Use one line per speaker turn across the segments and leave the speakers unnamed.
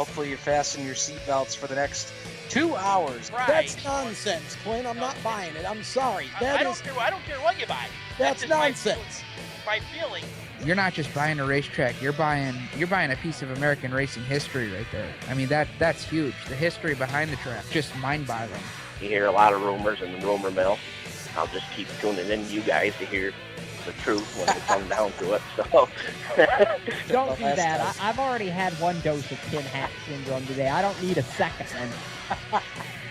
hopefully you fasten your seatbelts for the next 2 hours.
Right.
That's nonsense, Clint. I'm not buying it. I'm sorry.
I don't care what you buy.
That's
just
nonsense.
My feeling.
You're not just buying a racetrack. You're buying a piece of American racing history right there. I mean, that's huge. The history behind the track, just mind-boggling.
You hear a lot of rumors in the rumor mill. I'll just keep tuning in to you guys to hear the truth when it comes down to it. So
don't do that. I've already had one dose of tin hat syndrome today. I don't need a second one.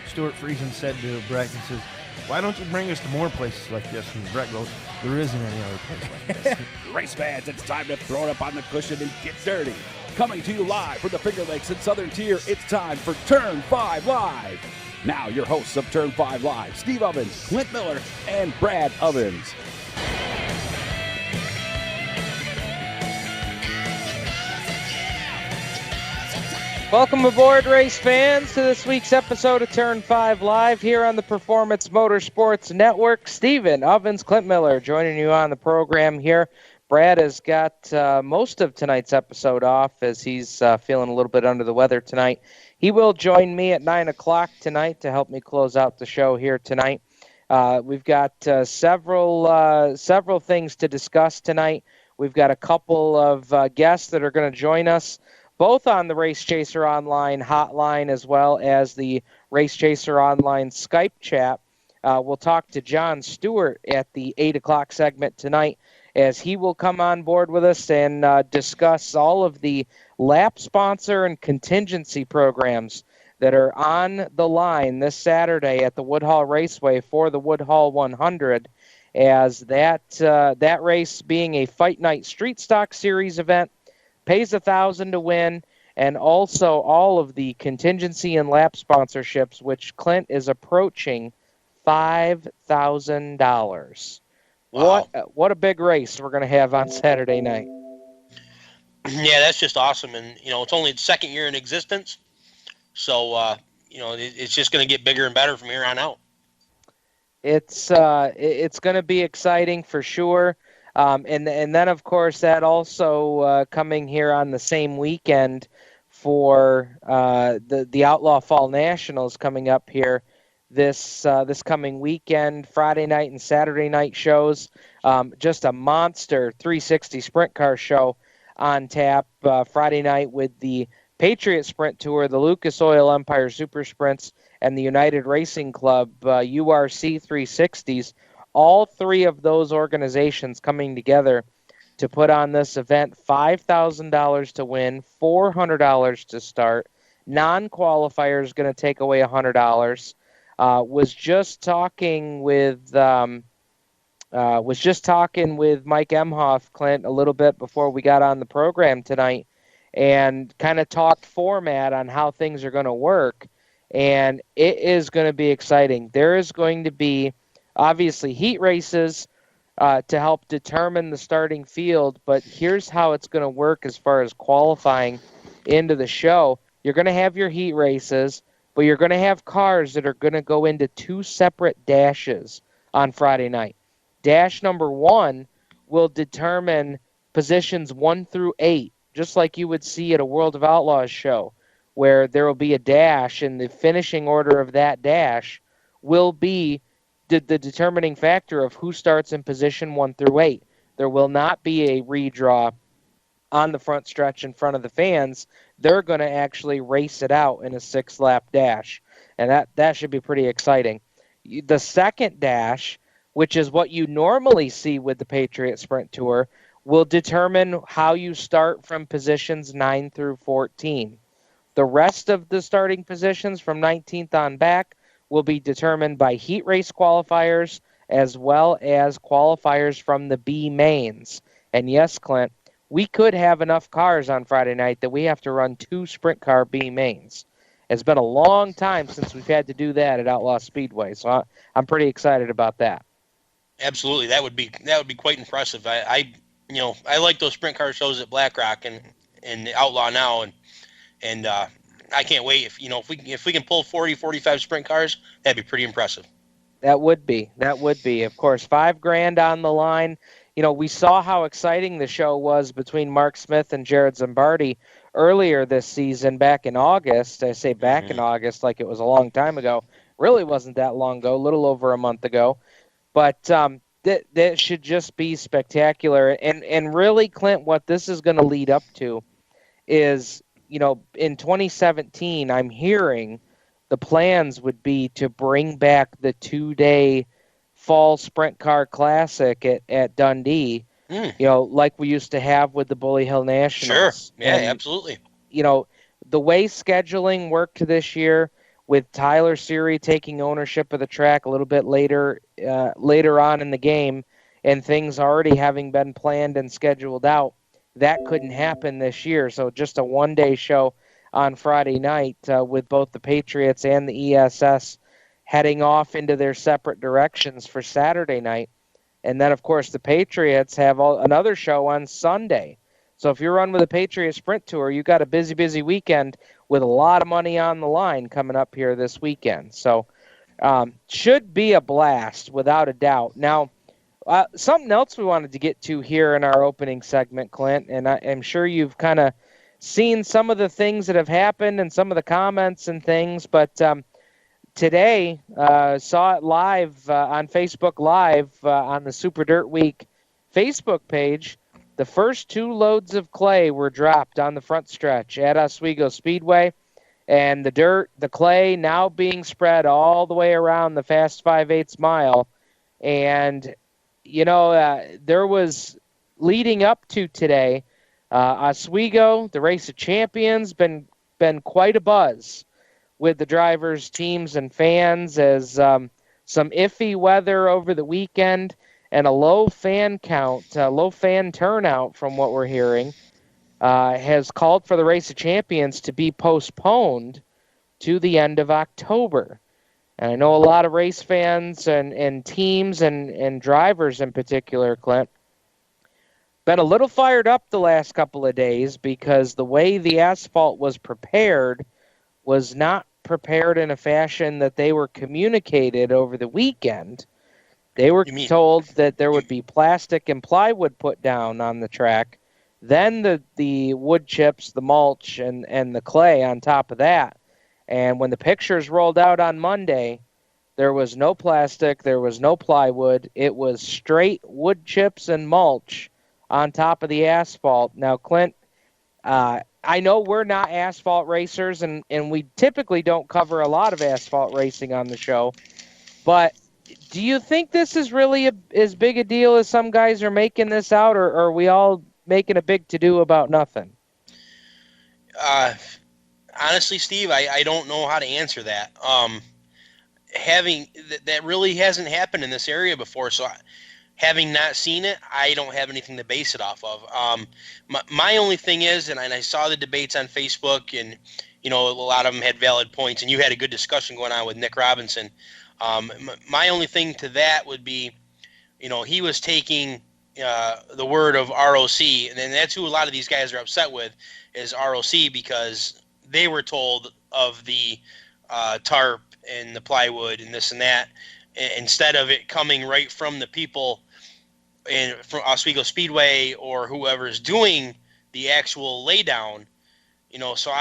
Stuart Friesen said to Brett, he says, "Why don't you bring us to more places like this?" And Brett goes, "There isn't any other place like this."
Race fans, it's time to throw it up on the cushion and get dirty. Coming to you live from the Finger Lakes and Southern Tier, it's time for Turn 5 Live. Now your hosts of Turn 5 Live, Steve Ovens, Clint Miller, and Brad Ovens.
Welcome aboard, race fans, to this week's episode of Turn 5 Live here on the Performance Motorsports Network. Steven Ovens, Clint Miller joining you on the program here. Brad has got most of tonight's episode off as he's feeling a little bit under the weather tonight. He will join me at 9 o'clock tonight to help me close out the show here tonight. We've got several things to discuss tonight. We've got a couple of guests that are going to join us, both on the Race Chaser Online hotline as well as the Race Chaser Online Skype chat. We'll talk to John Stewart at the 8 o'clock segment tonight as he will come on board with us and discuss all of the lap sponsor and contingency programs that are on the line this Saturday at the Woodhall Raceway for the Woodhall 100, as that race being a Fight Night Street Stock Series event, pays $1,000 to win, and also all of the contingency and lap sponsorships, which Clint is approaching $5,000.
Wow.
What a big race we're going to have on Saturday night.
Yeah, that's just awesome. And, it's only its second year in existence. So, it's just going to get bigger and better from here on out.
It's going to be exciting for sure. And then, of course, that also coming here on the same weekend for the Outlaw Fall Nationals coming up here this coming weekend, Friday night and Saturday night shows. Just a monster 360 sprint car show on tap Friday night with the Patriot Sprint Tour, the Lucas Oil Empire Super Sprints, and the United Racing Club URC 360s. All three of those organizations coming together to put on this event. $5,000 to win, $400 to start. Non-qualifiers going to take away $100. Was just talking with Mike Emhoff, Clint, a little bit before we got on the program tonight, and kind of talked format on how things are going to work. And it is going to be exciting. There is going to be obviously heat races to help determine the starting field, but here's how it's going to work as far as qualifying into the show. You're going to have your heat races, but you're going to have cars that are going to go into two separate dashes on Friday night. Dash number 1 will determine positions 1 through 8, just like you would see at a World of Outlaws show, where there will be a dash, and the finishing order of that dash will be the determining factor of who starts in position 1 through 8. There will not be a redraw on the front stretch in front of the fans. They're going to actually race it out in a 6-lap dash, and that should be pretty exciting. The second dash, which is what you normally see with the Patriot Sprint Tour, will determine how you start from positions 9 through 14. The rest of the starting positions from 19th on back will be determined by heat race qualifiers as well as qualifiers from the B mains. And yes, Clint, we could have enough cars on Friday night that we have to run 2 sprint car B mains. It's been a long time since we've had to do that at Outlaw Speedway, so I'm pretty excited about that.
Absolutely, that would be quite impressive. I like those sprint car shows at Black Rock and Outlaw now, and I can't wait. If we can pull 40, 45 sprint cars, that'd be pretty impressive.
That would be. Of course, $5,000 on the line. we saw how exciting the show was between Mark Smith and Jared Zimbardi earlier this season back in August. I say back in August like it was a long time ago. Really wasn't that long ago, a little over a month ago. But that should just be spectacular. And really, Clint, what this is going to lead up to is, in 2017, I'm hearing the plans would be to bring back the 2-day fall sprint car classic at Dundee, like we used to have with the Bully Hill Nationals.
Sure. Yeah,
and,
absolutely.
The way scheduling worked this year, with Tyler Seary taking ownership of the track a little bit later on in the game, and things already having been planned and scheduled out, that couldn't happen this year. So just a one-day show on Friday night with both the Patriots and the ESS heading off into their separate directions for Saturday night. And then, of course, the Patriots have another show on Sunday. So if you run with the Patriot Sprint Tour, you got a busy, busy weekend with a lot of money on the line coming up here this weekend. So should be a blast, without a doubt. Now, something else we wanted to get to here in our opening segment, Clint, and I'm sure you've kind of seen some of the things that have happened and some of the comments and things, but today saw it live on Facebook Live on the Super Dirt Week Facebook page. The first 2 loads of clay were dropped on the front stretch at Oswego Speedway, and the clay now being spread all the way around the fast 5/8 mile. And, there was, leading up to today, Oswego, the Race of Champions, been quite a buzz with the drivers, teams, and fans, as some iffy weather over the weekend and a low fan turnout from what we're hearing, has called for the Race of Champions to be postponed to the end of October. And I know a lot of race fans and teams and drivers in particular, Clint, been a little fired up the last couple of days because the way the asphalt was prepared was not prepared in a fashion that they were communicated over the weekend. They were told that there would be plastic and plywood put down on the track, then the wood chips, the mulch, and the clay on top of that. And when the pictures rolled out on Monday, there was no plastic, there was no plywood. It was straight wood chips and mulch on top of the asphalt. Now, Clint, I know we're not asphalt racers, and we typically don't cover a lot of asphalt racing on the show, but do you think this is really as big a deal as some guys are making this out, or are we all making a big to-do about nothing?
Honestly, Steve, I don't know how to answer that. That really hasn't happened in this area before, so having not seen it, I don't have anything to base it off of. My only thing is, and I saw the debates on Facebook, and a lot of them had valid points, and you had a good discussion going on with Nick Robinson. My only thing to that would be, he was taking the word of ROC, and that's who a lot of these guys are upset with, is ROC, because they were told of the tarp and the plywood and this and that, instead of it coming right from the people from Oswego Speedway or whoever's doing the actual laydown. So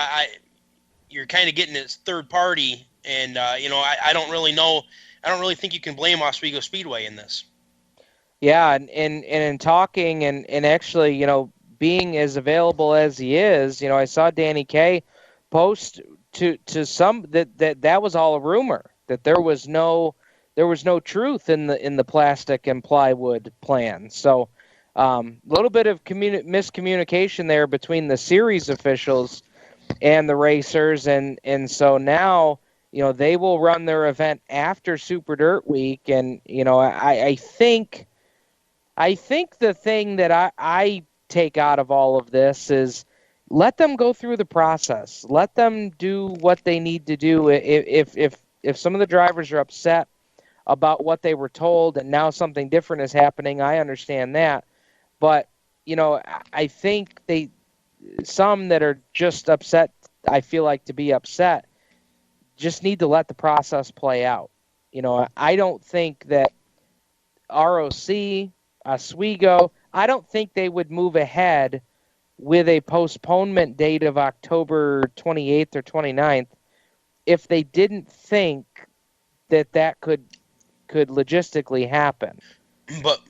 you're kind of getting this third party, and I don't really know. I don't really think you can blame Oswego Speedway in this.
Yeah, and in talking and actually, being as available as he is, I saw Danny Kaye post to some that was all a rumor, that there was no truth in the plastic and plywood plan. So a little bit of miscommunication there between the series officials and the racers, and so now they will run their event after Super Dirt Week, and I think the thing that I take out of all of this is, let them go through the process. Let them do what they need to do. If some of the drivers are upset about what they were told and now something different is happening, I understand that. But, I think some that are just upset, I feel like, to be upset, just need to let the process play out. I don't think that ROC, Oswego. I don't think they would move ahead with a postponement date of October 28th or 29th if they didn't think that could logistically happen.
But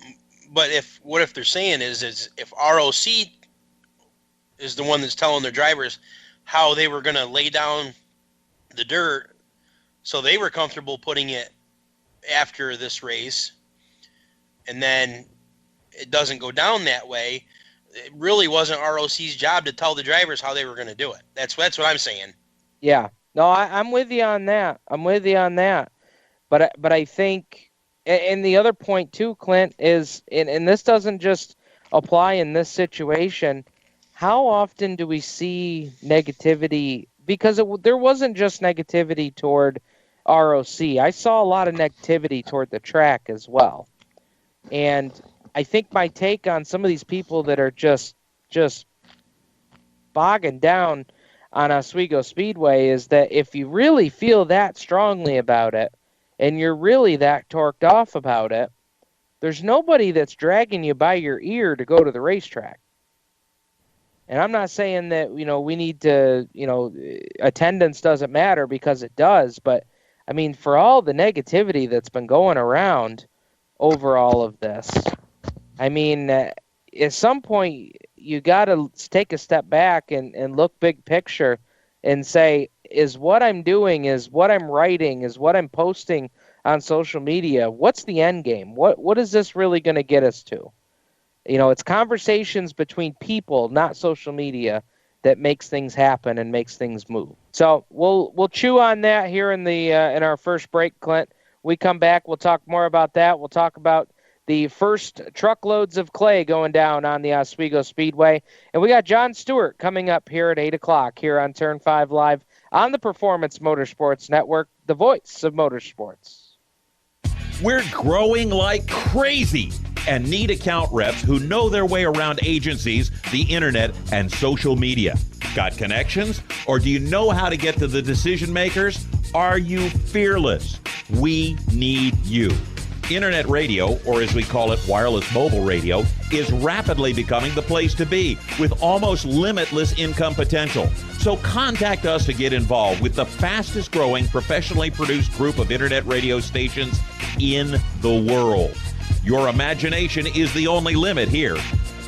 what if they're saying is if ROC is the one that's telling their drivers how they were going to lay down the dirt, so they were comfortable putting it after this race, and then it doesn't go down that way. It really wasn't ROC's job to tell the drivers how they were going to do it. That's what I'm saying.
Yeah, no, I'm with you on that. But I think, and the other point too, Clint, is, and this doesn't just apply in this situation. How often do we see negativity? Because there wasn't just negativity toward ROC. I saw a lot of negativity toward the track as well. And I think my take on some of these people that are just bogging down on Oswego Speedway is that if you really feel that strongly about it and you're really that torqued off about it, there's nobody that's dragging you by your ear to go to the racetrack. And I'm not saying that, we need to, attendance doesn't matter, because it does. But, I mean, for all the negativity that's been going around over all of this, I mean, at some point you got to take a step back and look big picture and say, is what I'm doing, is what I'm writing, is what I'm posting on social media, what's the end game? What is this really going to get us to? It's conversations between people, not social media, that makes things happen and makes things move. So we'll chew on that here in our first break, Clint. We come back, we'll talk more about that. We'll talk about the first truckloads of clay going down on the Oswego Speedway. And we got John Stewart coming up here at 8 o'clock here on Turn 5 Live on the Performance Motorsports Network, the voice of motorsports.
We're growing like crazy and need account reps who know their way around agencies, the internet, and social media. Got connections? Or do you know how to get to the decision makers? Are you fearless? We need you. Internet radio, or as we call it, wireless mobile radio, is rapidly becoming the place to be with almost limitless income potential. So contact us to get involved with the fastest growing professionally produced group of internet radio stations in the world. Your imagination is the only limit here.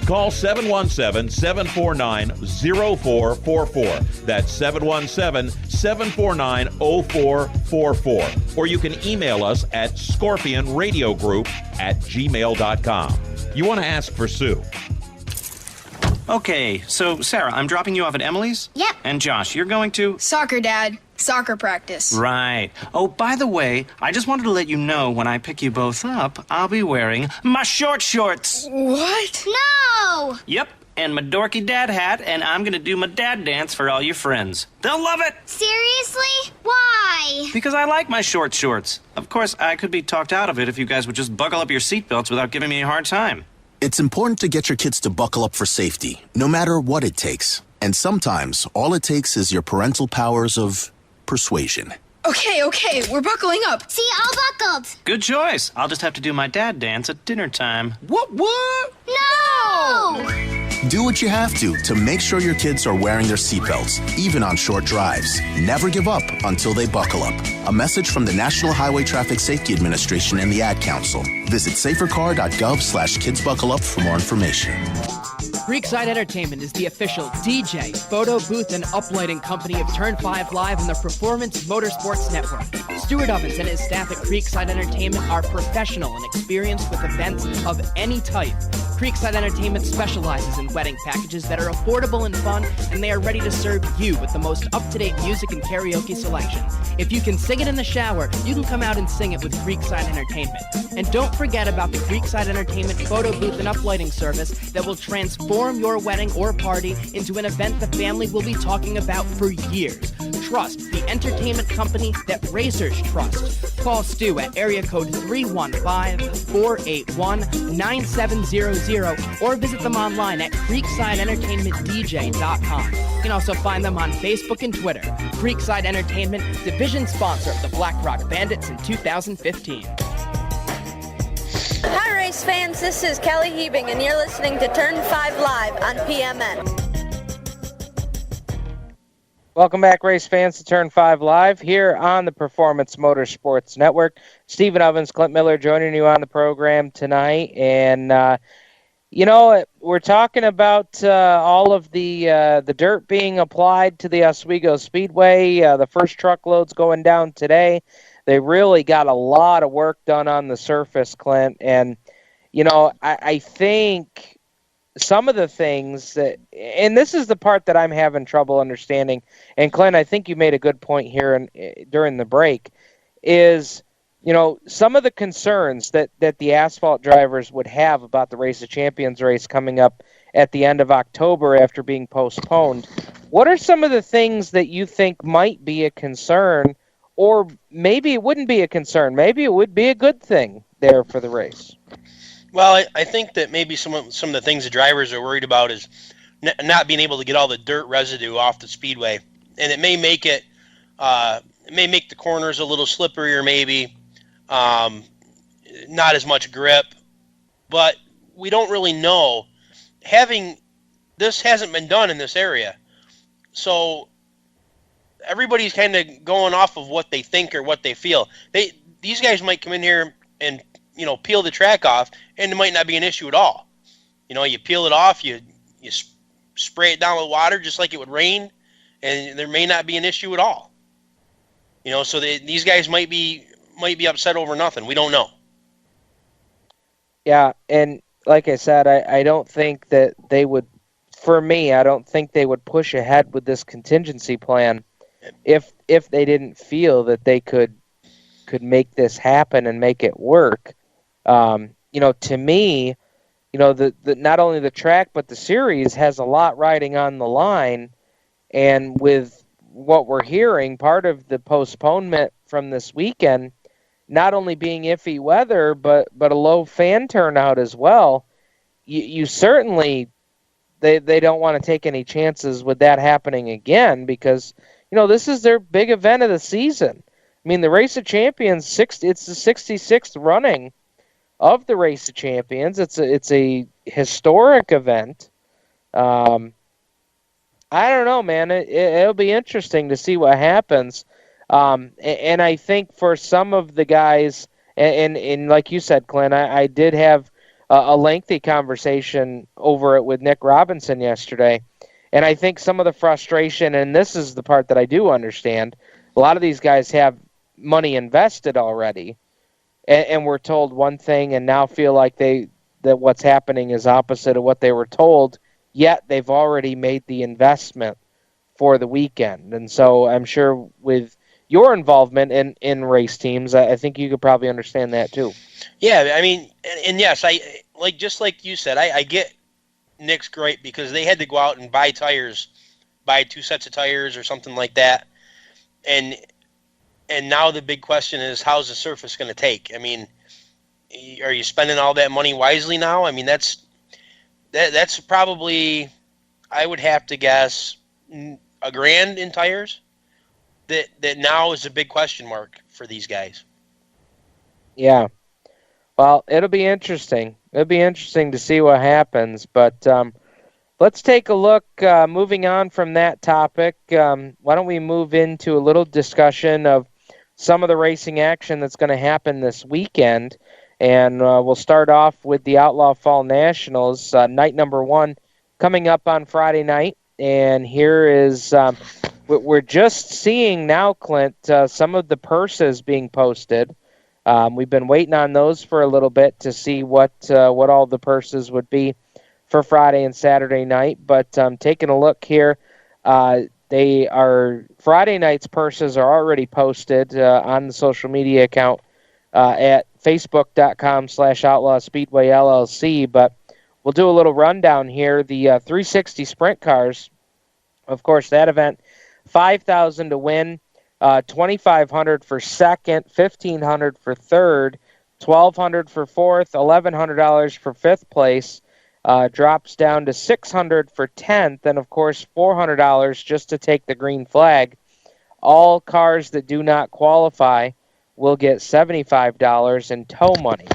Call 717-749-0444. That's 717-749-0444. Or you can email us at scorpionradiogroup@gmail.com. You want to ask for Sue.
Okay, so Sarah, I'm dropping you off at Emily's?
Yep.
And Josh, you're going to?
Soccer, Dad. Soccer practice.
Right. Oh, by the way, I just wanted to let you know when I pick you both up, I'll be wearing my short shorts.
What? No!
Yep, and my dorky dad hat, and I'm going to do my dad dance for all your friends. They'll love it!
Seriously? Why?
Because I like my short shorts. Of course, I could be talked out of it if you guys would just buckle up your seatbelts without giving me a hard time.
It's important to get your kids to buckle up for safety, no matter what it takes. And sometimes, all it takes is your parental powers of persuasion.
Okay, we're buckling up.
See, all buckled.
Good choice. I'll just have to do my dad dance at dinner time.
What?
No!
Do what you have to make sure your kids are wearing their seatbelts, even on short drives. Never give up until they buckle up. A message from the National Highway Traffic Safety Administration and the Ad Council. Visit safercar.gov/kidsbuckleup for more information.
Creekside Entertainment is the official DJ, photo booth, and uplighting company of Turn 5 Live and the Performance Motorsports Network. Stuart Ovens and his staff at Creekside Entertainment are professional and experienced with events of any type. Creekside Entertainment specializes in wedding packages that are affordable and fun, and they are ready to serve you with the most up-to-date music and karaoke selection. If you can sing it in the shower, you can come out and sing it with Creekside Entertainment. And don't forget about the Creekside Entertainment photo booth and uplighting service that will transform your wedding or party into an event the family will be talking about for years. Trust the entertainment company that racers trust. Call Stu at area code 315-481-9700 or visit them online at creeksideentertainmentdj.com. You can also find them on Facebook and Twitter. Creekside Entertainment, division sponsor of the Black Rock Bandits in 2015.
Hi, race fans. This is Kelly Hebing, and you're listening to Turn 5 Live on PMN.
Welcome back, race fans, to Turn 5 Live here on the Performance Motorsports Network. Stephen Ovens, Clint Miller joining you on the program tonight. And, we're talking about all of the dirt being applied to the Oswego Speedway. The first truckload's going down today. They really got a lot of work done on the surface, Clint. And, I think some of the things that, and this is the part that I'm having trouble understanding, and Clint, I think you made a good point here during the break, is, some of the concerns that the asphalt drivers would have about the Race of Champions race coming up at the end of October after being postponed. What are some of the things that you think might be a concern, or maybe it wouldn't be a concern, maybe it would be a good thing there for the race?
Well, I think that maybe some of the things the drivers are worried about is not being able to get all the dirt residue off the speedway, and it may make the corners a little slipperier, maybe not as much grip. But we don't really know. This hasn't been done in this area, so everybody's kind of going off of what they think or what they feel. These guys might come in here and peel the track off, and it might not be an issue at all. You peel it off, you spray it down with water just like it would rain, and there may not be an issue at all. So these guys might be upset over nothing. We don't know.
Yeah, and like I said, I don't think that they would, for me, I don't think they would push ahead with this contingency plan if they didn't feel that they could make this happen and make it work. To me, the not only the track but the series has a lot riding on the line, and with what we're hearing, part of the postponement from this weekend not only being iffy weather but a low fan turnout as well, you certainly they don't want to take any chances with that happening again, because this is their big event of the season. I mean, the Race of Champions, it's the 66th running of the Race of Champions. It's a historic event. I don't know, man. It'll be interesting to see what happens. And I think for some of the guys, and like you said, Clint, I did have a lengthy conversation over it with Nick Robinson yesterday. And I think some of the frustration, and this is the part that I do understand, a lot of these guys have money invested already, and were told one thing and now feel like that what's happening is opposite of what they were told, yet they've already made the investment for the weekend. And so I'm sure with your involvement in race teams, I think you could probably understand that too.
Yeah, I mean, and yes, just like you said, I get Nick's gripe because they had to go out and buy 2 sets of tires or something like that. And now the big question is, how's the surface going to take? I mean, are you spending all that money wisely now? I mean, that's probably, I would have to guess, $1,000 in tires. That now is a big question mark for these guys.
Yeah. Well, it'll be interesting. It'll be interesting to see what happens. But let's take a look, moving on from that topic. Why don't we move into a little discussion of some of the racing action that's going to happen this weekend. And we'll start off with the Outlaw Fall Nationals, night number 1, coming up on Friday night. And here is, we're just seeing now, Clint, some of the purses being posted. We've been waiting on those for a little bit to see what all the purses would be for Friday and Saturday night. But taking a look here, Friday night's purses are already posted on the social media account at facebook.com/Outlaw Speedway LLC. But we'll do a little rundown here. The 360 sprint cars, of course, that event, $5,000 to win, $2,500 for second, $1,500 for third, $1,200 for fourth, $1,100 for fifth place. Drops down to $600 for 10th, and of course $400 just to take the green flag. All cars that do not qualify will get $75 in tow money.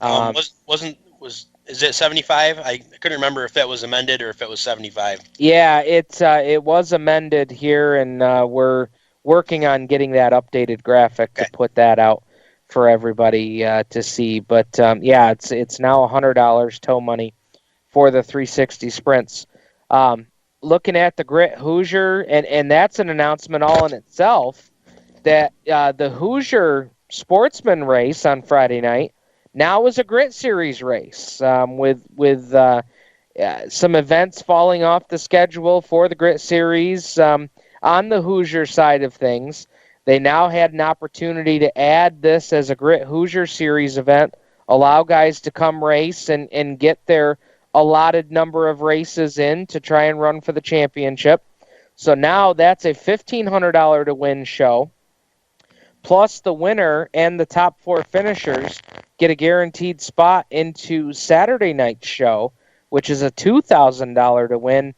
Is it 75? I couldn't remember if that was amended or if it was 75.
Yeah, it was amended here, and we're working on getting that updated graphic to put that out for everybody to see. But yeah, it's now $100 tow money for the 360 sprints. Looking at the Grit Hoosier, and that's an announcement all in itself, that the Hoosier Sportsman race on Friday night now is a Grit Series race with some events falling off the schedule for the Grit Series on the Hoosier side of things. They now had an opportunity to add this as a Grit Hoosier Series event, allow guys to come race and get their allotted number of races in to try and run for the championship. So now that's a $1,500 to win show. Plus the winner and the top 4 finishers get a guaranteed spot into Saturday night's show, which is a $2,000 to win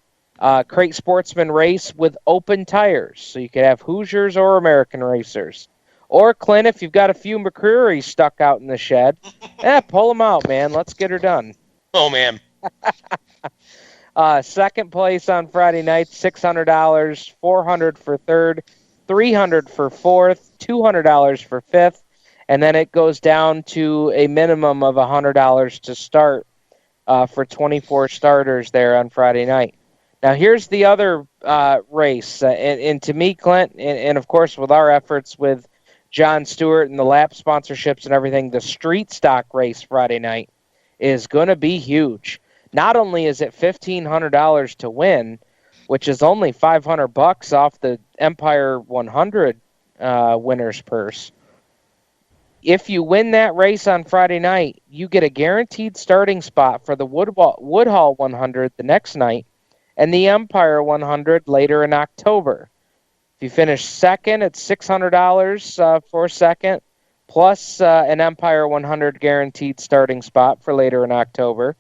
crate sportsman race with open tires. So you could have Hoosiers or American racers. Or, Clint, if you've got a few McCreary stuck out in the shed, pull them out, man. Let's get her done.
Oh, man.
Second place on Friday night, $600, $400 for third, $300 for fourth, $200 for fifth, and then it goes down to a minimum of $100 to start for 24 starters there on Friday night. Now, here's the other race, and to me, Clint, and of course with our efforts with John Stewart and the lap sponsorships and everything, the street stock race Friday night is going to be huge. Not only is it $1,500 to win, which is only $500 off the Empire 100 winner's purse. If you win that race on Friday night, you get a guaranteed starting spot for the Woodhall 100 the next night and the Empire 100 later in October. If you finish second, it's $600 for second, plus an Empire 100 guaranteed starting spot for later in October.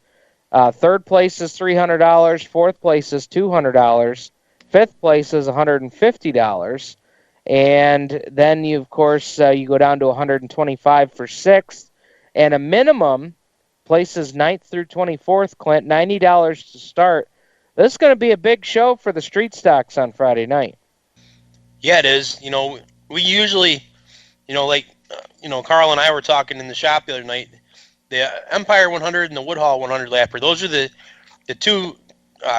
Third place is $300. Fourth place is $200. Fifth place is $150. And then, you go down to $125 for sixth. And a minimum, places 9th through 24th, Clint, $90 to start. This is going to be a big show for the street stocks on Friday night.
Yeah, it is. We usually, Carl and I were talking in the shop the other night. The Empire 100 and the Woodhall 100 lapper. Those are the two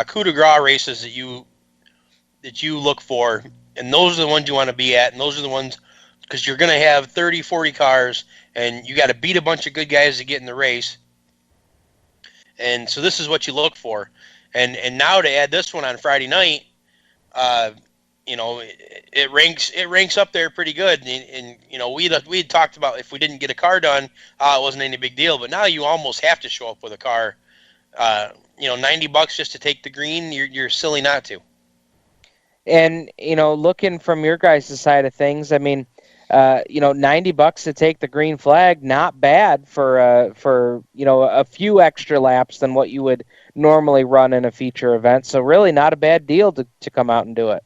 coup de grace races that you look for, and those are the ones you want to be at, and those are the ones because you're going to have 30, 40 cars, and you got to beat a bunch of good guys to get in the race. And so this is what you look for. And now to add this one on Friday night, it ranks up there pretty good. And we had talked about if we didn't get a car done, it wasn't any big deal. But now you almost have to show up with a car. $90 just to take the green, you're silly not to.
And looking from your guys' side of things, I mean, $90 to take the green flag, not bad for a few extra laps than what you would normally run in a feature event. So really not a bad deal to come out and do it.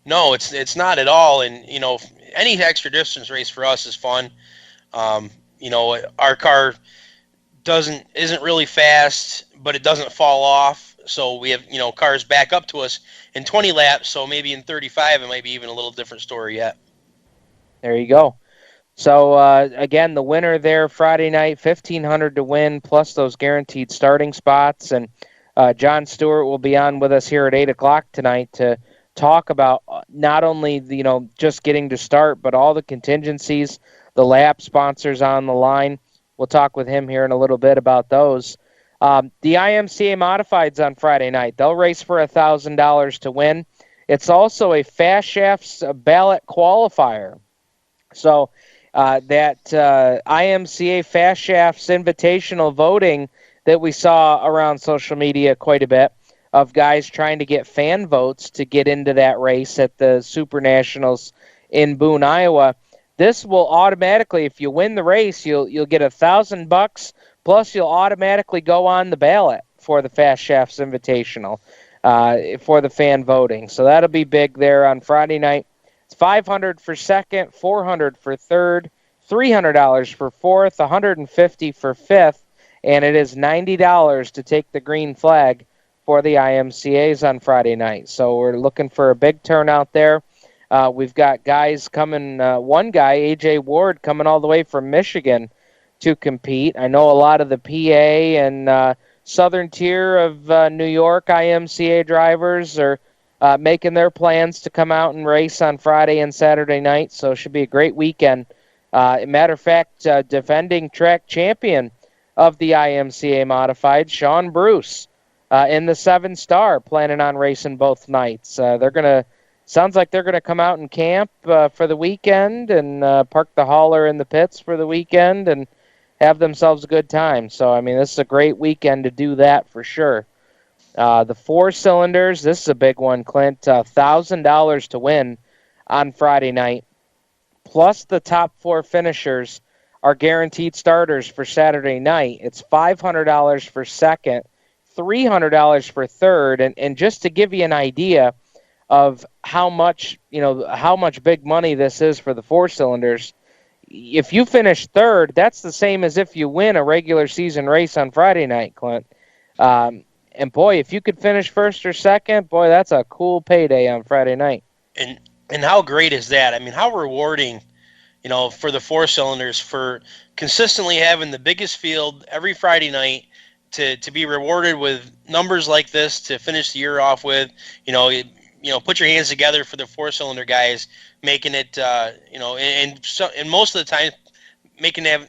No, it's not at all. And any extra distance race for us is fun. Our car isn't really fast, but it doesn't fall off. So we have cars back up to us in 20 laps. So maybe in 35, it might be even a little different story yet.
There you go. So, again, the winner there Friday night, $1,500 to win, plus those guaranteed starting spots. And John Stewart will be on with us here at 8 o'clock tonight to talk about not only, just getting to start, but all the contingencies, the lap sponsors on the line. We'll talk with him here in a little bit about those. The IMCA Modifieds on Friday night. They'll race for $1,000 to win. It's also a Fast Shafts ballot qualifier. So that IMCA Fast Shafts Invitational voting that we saw around social media quite a bit of guys trying to get fan votes to get into that race at the Super Nationals in Boone, Iowa. This will automatically, if you win the race, you'll get $1,000, plus you'll automatically go on the ballot for the Fast Shafts Invitational for the fan voting. So that'll be big there on Friday night. It's $500 for second, $400 for third, $300 for fourth, $150 for fifth, and it is $90 to take the green flag for the IMCAs on Friday night. So we're looking for a big turnout there. We've got guys coming, one guy, A.J. Ward, coming all the way from Michigan to compete. I know a lot of the PA and southern tier of New York IMCA drivers are making their plans to come out and race on Friday and Saturday night, so it should be a great weekend. Matter of fact, defending track champion of the IMCA Modified, Sean Bruce, in the 7-star, planning on racing both nights. Sounds like they're gonna come out and camp for the weekend and park the hauler in the pits for the weekend and have themselves a good time. So, I mean, this is a great weekend to do that for sure. The 4 cylinders, this is a big one, Clint. $1,000 to win on Friday night. Plus the top 4 finishers are guaranteed starters for Saturday night. It's $500 for second, $300 for third. And just to give you an idea of how much big money this is for the 4 cylinders, if you finish third, that's the same as if you win a regular season race on Friday night, Clint. And boy, if you could finish first or second, boy, that's a cool payday on Friday night.
And how great is that? I mean, how rewarding, for the 4 cylinders for consistently having the biggest field every Friday night to be rewarded with numbers like this to finish the year off with. Put your hands together for the 4-cylinder guys, making it, and most of the time,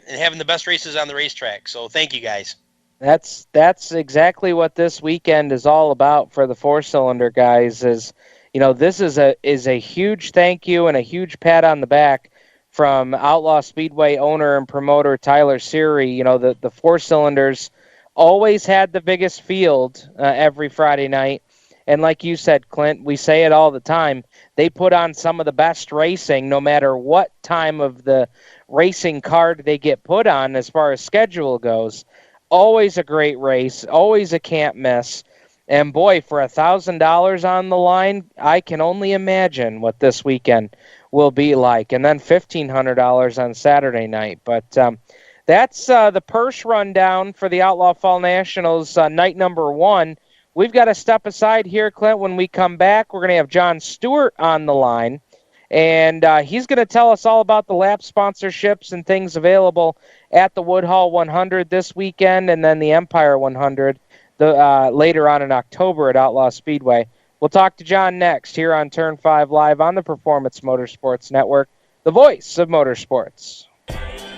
having the best races on the racetrack. So thank you guys.
That's exactly what this weekend is all about for the 4-cylinder guys. This is a huge thank you and a huge pat on the back from Outlaw Speedway owner and promoter Tyler Seary. The 4-cylinders always had the biggest field every Friday night. And like you said, Clint, we say it all the time, they put on some of the best racing no matter what time of the racing card they get put on as far as schedule goes. Always a great race, always a can't miss. And boy, for $1,000 on the line, I can only imagine what this weekend will be like. And then $1,500 on Saturday night. But that's the purse rundown for the Outlaw Fall Nationals night number 1. We've got to step aside here, Clint. When we come back, we're going to have John Stewart on the line, and he's going to tell us all about the lap sponsorships and things available at the Woodhall 100 this weekend, and then the Empire 100 later on in October at Outlaw Speedway. We'll talk to John next here on Turn 5 Live on the Performance Motorsports Network, the voice of motorsports.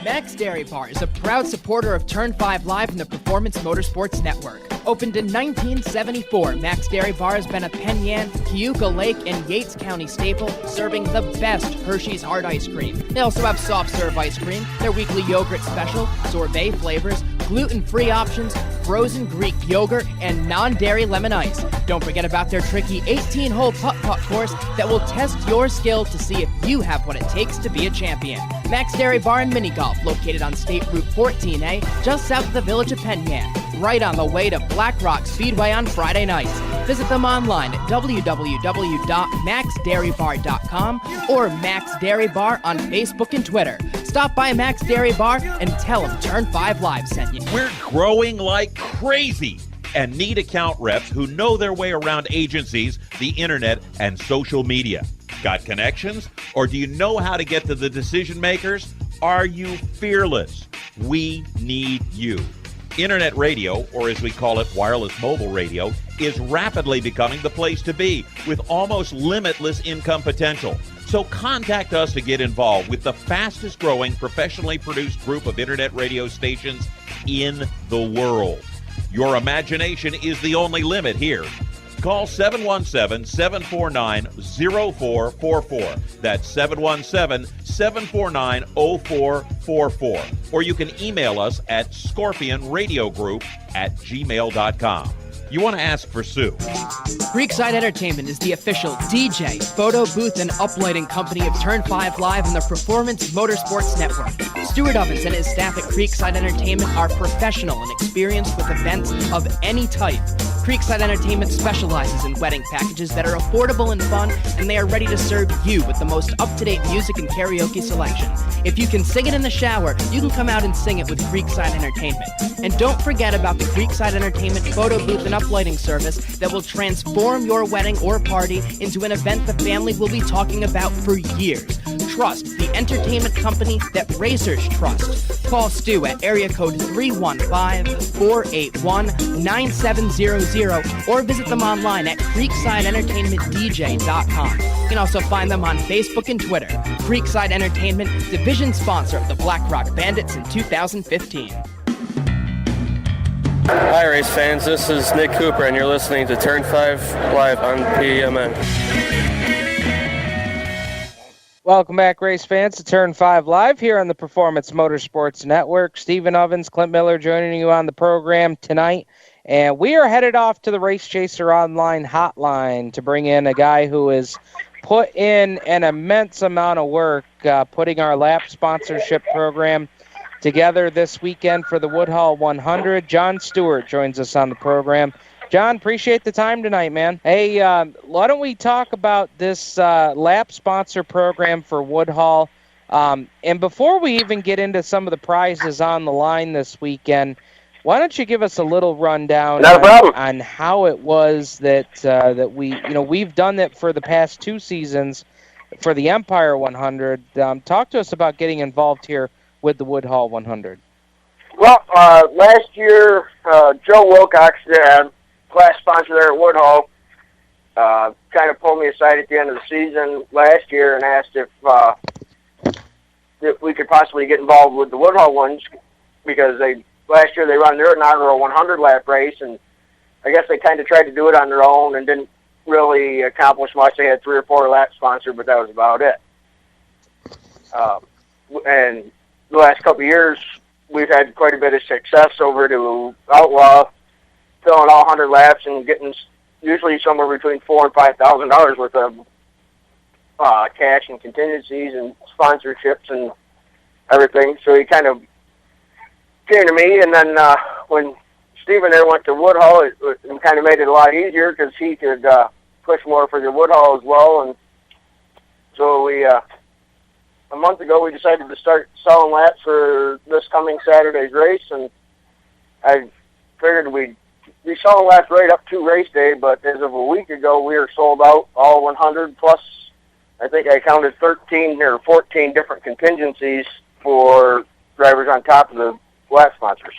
Max Dairy Bar is a proud supporter of Turn 5 Live and the Performance Motorsports Network. Opened in 1974, Max Dairy Bar has been a Penn Yan, Cayuga Lake, and Yates County staple, serving the best Hershey's hard ice cream. They also have soft serve ice cream, their weekly yogurt special, sorbet flavors, gluten-free options, frozen Greek yogurt, and non-dairy lemon ice. Don't forget about their tricky 18-hole putt-putt course that will test your skill to see if you have what it takes to be a champion. Max Dairy Bar and Mini Golf, located on State Route 14A, just south of the village of Penn Yan, right on the way to Black Rock Speedway on Friday nights. Visit them online at www.maxdairybar.com or Max Dairy Bar on Facebook and Twitter. Stop by Max Dairy Bar and tell them Turn 5 Live sent you.
We're growing like crazy and need account reps who know their way around agencies, the internet, and social media. Got connections? Or do you know how to get to the decision makers? Are you fearless? We need you. Internet radio, or as we call it, wireless mobile radio, is rapidly becoming the place to be with almost limitless income potential. So contact us to get involved with the fastest growing professionally produced group of internet radio stations in the world. Your imagination is the only limit here. Call 717-749-0444. That's 717-749-0444. Or you can email us at scorpionradiogroup@gmail.com. you want to ask for Sue.
Creekside Entertainment is the official DJ, photo booth, and uplighting company of Turn 5 Live and the Performance Motorsports Network. Stuart Ovens and his staff at Creekside Entertainment are professional and experienced with events of any type. Creekside Entertainment specializes in wedding packages that are affordable and fun, and they are ready to serve you with the most up-to-date music and karaoke selection. If you can sing it in the shower, you can come out and sing it with Creekside Entertainment. And don't forget about the Creekside Entertainment photo booth and uplighting service that will transform your wedding or party into an event the family will be talking about for years. Trust the entertainment company that racers trust. Call Stu at area code 315-481-9700 or visit them online at creeksideentertainmentdj.com. You can also find them on Facebook and Twitter. Creekside Entertainment, division sponsor of the Black Rock Bandits in 2015.
Hi, race fans. This is Nick Cooper, and you're listening to Turn 5 Live on PMN.
Welcome back, race fans, to Turn 5 Live here on the Performance Motorsports Network. Stephen Ovens, Clint Miller joining you on the program tonight. And we are headed off to the Race Chaser Online hotline to bring in a guy who has put in an immense amount of work putting our lap sponsorship program together this weekend for the Woodhull 100. John Stewart joins us on the program. John, appreciate the time tonight, man. Hey, why don't we talk about this lap sponsor program for Woodhull? And before we even get into some of the prizes on the line this weekend, why don't you give us a little rundown on how it was that we've done that for the past 2 seasons for the Empire 100. Talk to us about getting involved here with the Woodhull 100.
Well, last year, Joe Wilcox, class sponsor there at Woodhull, kind of pulled me aside at the end of the season last year and asked if we could possibly get involved with the Woodhull ones, because last year they run their inaugural 100 lap race, and I guess they kind of tried to do it on their own and didn't really accomplish much. They had 3 or 4 lap sponsors, but that was about it. And the last couple of years, we've had quite a bit of success over to Outlaw, filling all 100 laps and getting usually somewhere between $4,000 and $5,000 worth of cash and contingencies and sponsorships and everything. So he kind of came to me, and then when Stephen there went to Woodhull, it kind of made it a lot easier because he could push more for the Woodhull as well. And so we, a month ago, we decided to start selling laps for this coming Saturday's race, and I figured we'd be selling laps right up to race day, but as of a week ago, we were sold out, all 100, plus I think I counted 13 or 14 different contingencies for drivers on top of the lap sponsors.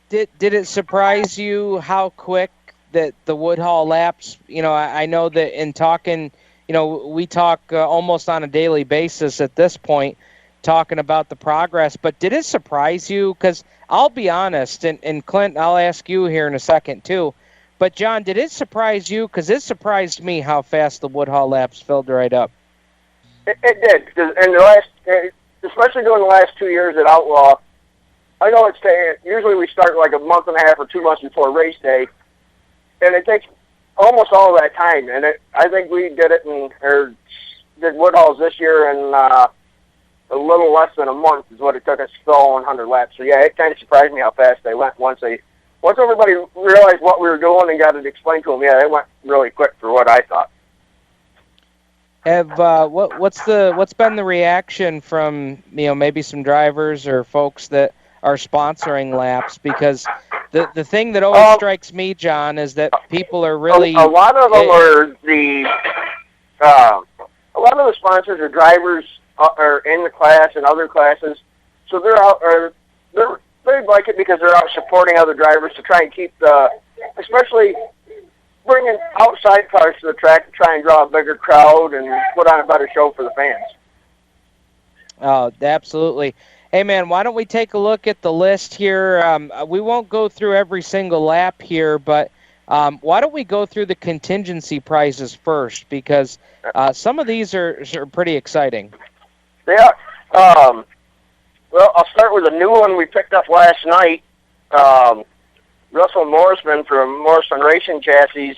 Did it surprise you how quick that the Woodhull laps, I know that in talking, we talk almost on a daily basis at this point, talking about the progress, but did it surprise you? Because I'll be honest, and Clint, I'll ask you here in a second too, but John, did it surprise you? Because it surprised me how fast the Woodhull laps filled right up.
It did, and especially during the last 2 years at Outlaw, I know usually we start like a month and a half or 2 months before race day, and it takes almost all of that time, and I think we did did Woodhall's this year in a little less than a month is what it took us to fill 100 laps. So yeah, it kind of surprised me how fast they went once everybody realized what we were doing and got it explained to them. Yeah, they went really quick for what I thought.
What's been the reaction from maybe some drivers or folks that are sponsoring laps? Because the thing that always strikes me, John, is that people are really
a lot of them are a lot of the sponsors are drivers are in the class and other classes, so they're out. They like it because they're out supporting other drivers to try and keep especially bringing outside cars to the track to try and draw a bigger crowd and put on a better show for the fans.
Oh, absolutely. Hey, man, why don't we take a look at the list here? We won't go through every single lap here, but why don't we go through the contingency prizes first? Because some of these are pretty exciting.
Yeah. Well, I'll start with a new one we picked up last night. Russell Morrisman from Morrison Racing Chassis,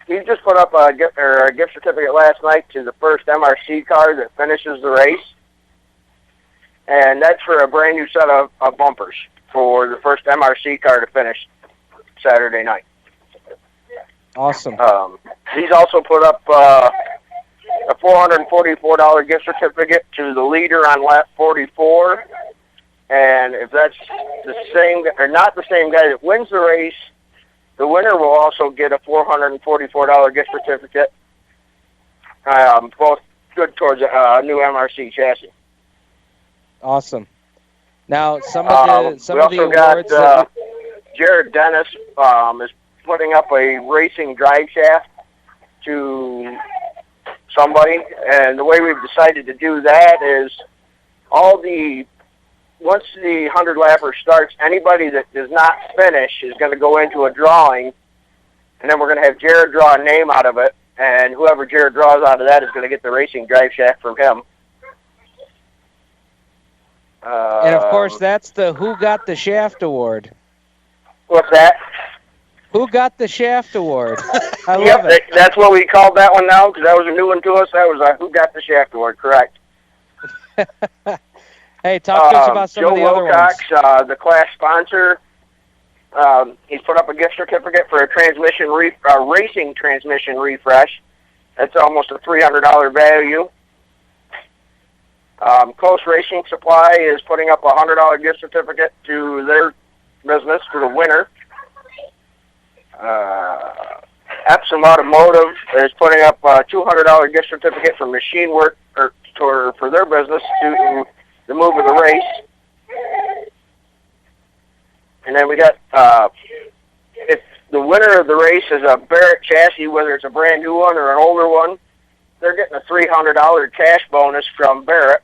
he just put up a gift certificate last night to the first MRC car that finishes the race. And that's for a brand new set of bumpers for the first MRC car to finish Saturday night.
Awesome.
He's also put up a $444 gift certificate to the leader on lap 44. And if that's the same, or not the same guy that wins the race, the winner will also get a $444 gift certificate, both good towards a new MRC chassis.
Awesome. Now, some of the
awards. Jared Dennis is putting up a racing drive shaft to somebody, and the way we've decided to do that is once the 100-lapper starts, anybody that does not finish is going to go into a drawing, and then we're going to have Jared draw a name out of it, and whoever Jared draws out of that is going to get the racing drive shaft from him.
And, of course, that's the Who Got the Shaft Award.
What's that?
Who Got the Shaft Award. I love it.
That's what we called that one now, because that was a new one to us. That was a Who Got the Shaft Award, correct.
Hey, talk to us about some of the other ones.
Joe Wilcox, the class sponsor, he's put up a gift certificate for a racing transmission refresh. That's almost a $300 value. Close Racing Supply is putting up a $100 gift certificate to their business, to the winner. Epsom Automotive is putting up a $200 gift certificate for machine work for their business to the move of the race. And then we got, if the winner of the race is a Barrett chassis, whether it's a brand new one or an older one, they're getting a $300 cash bonus from Barrett.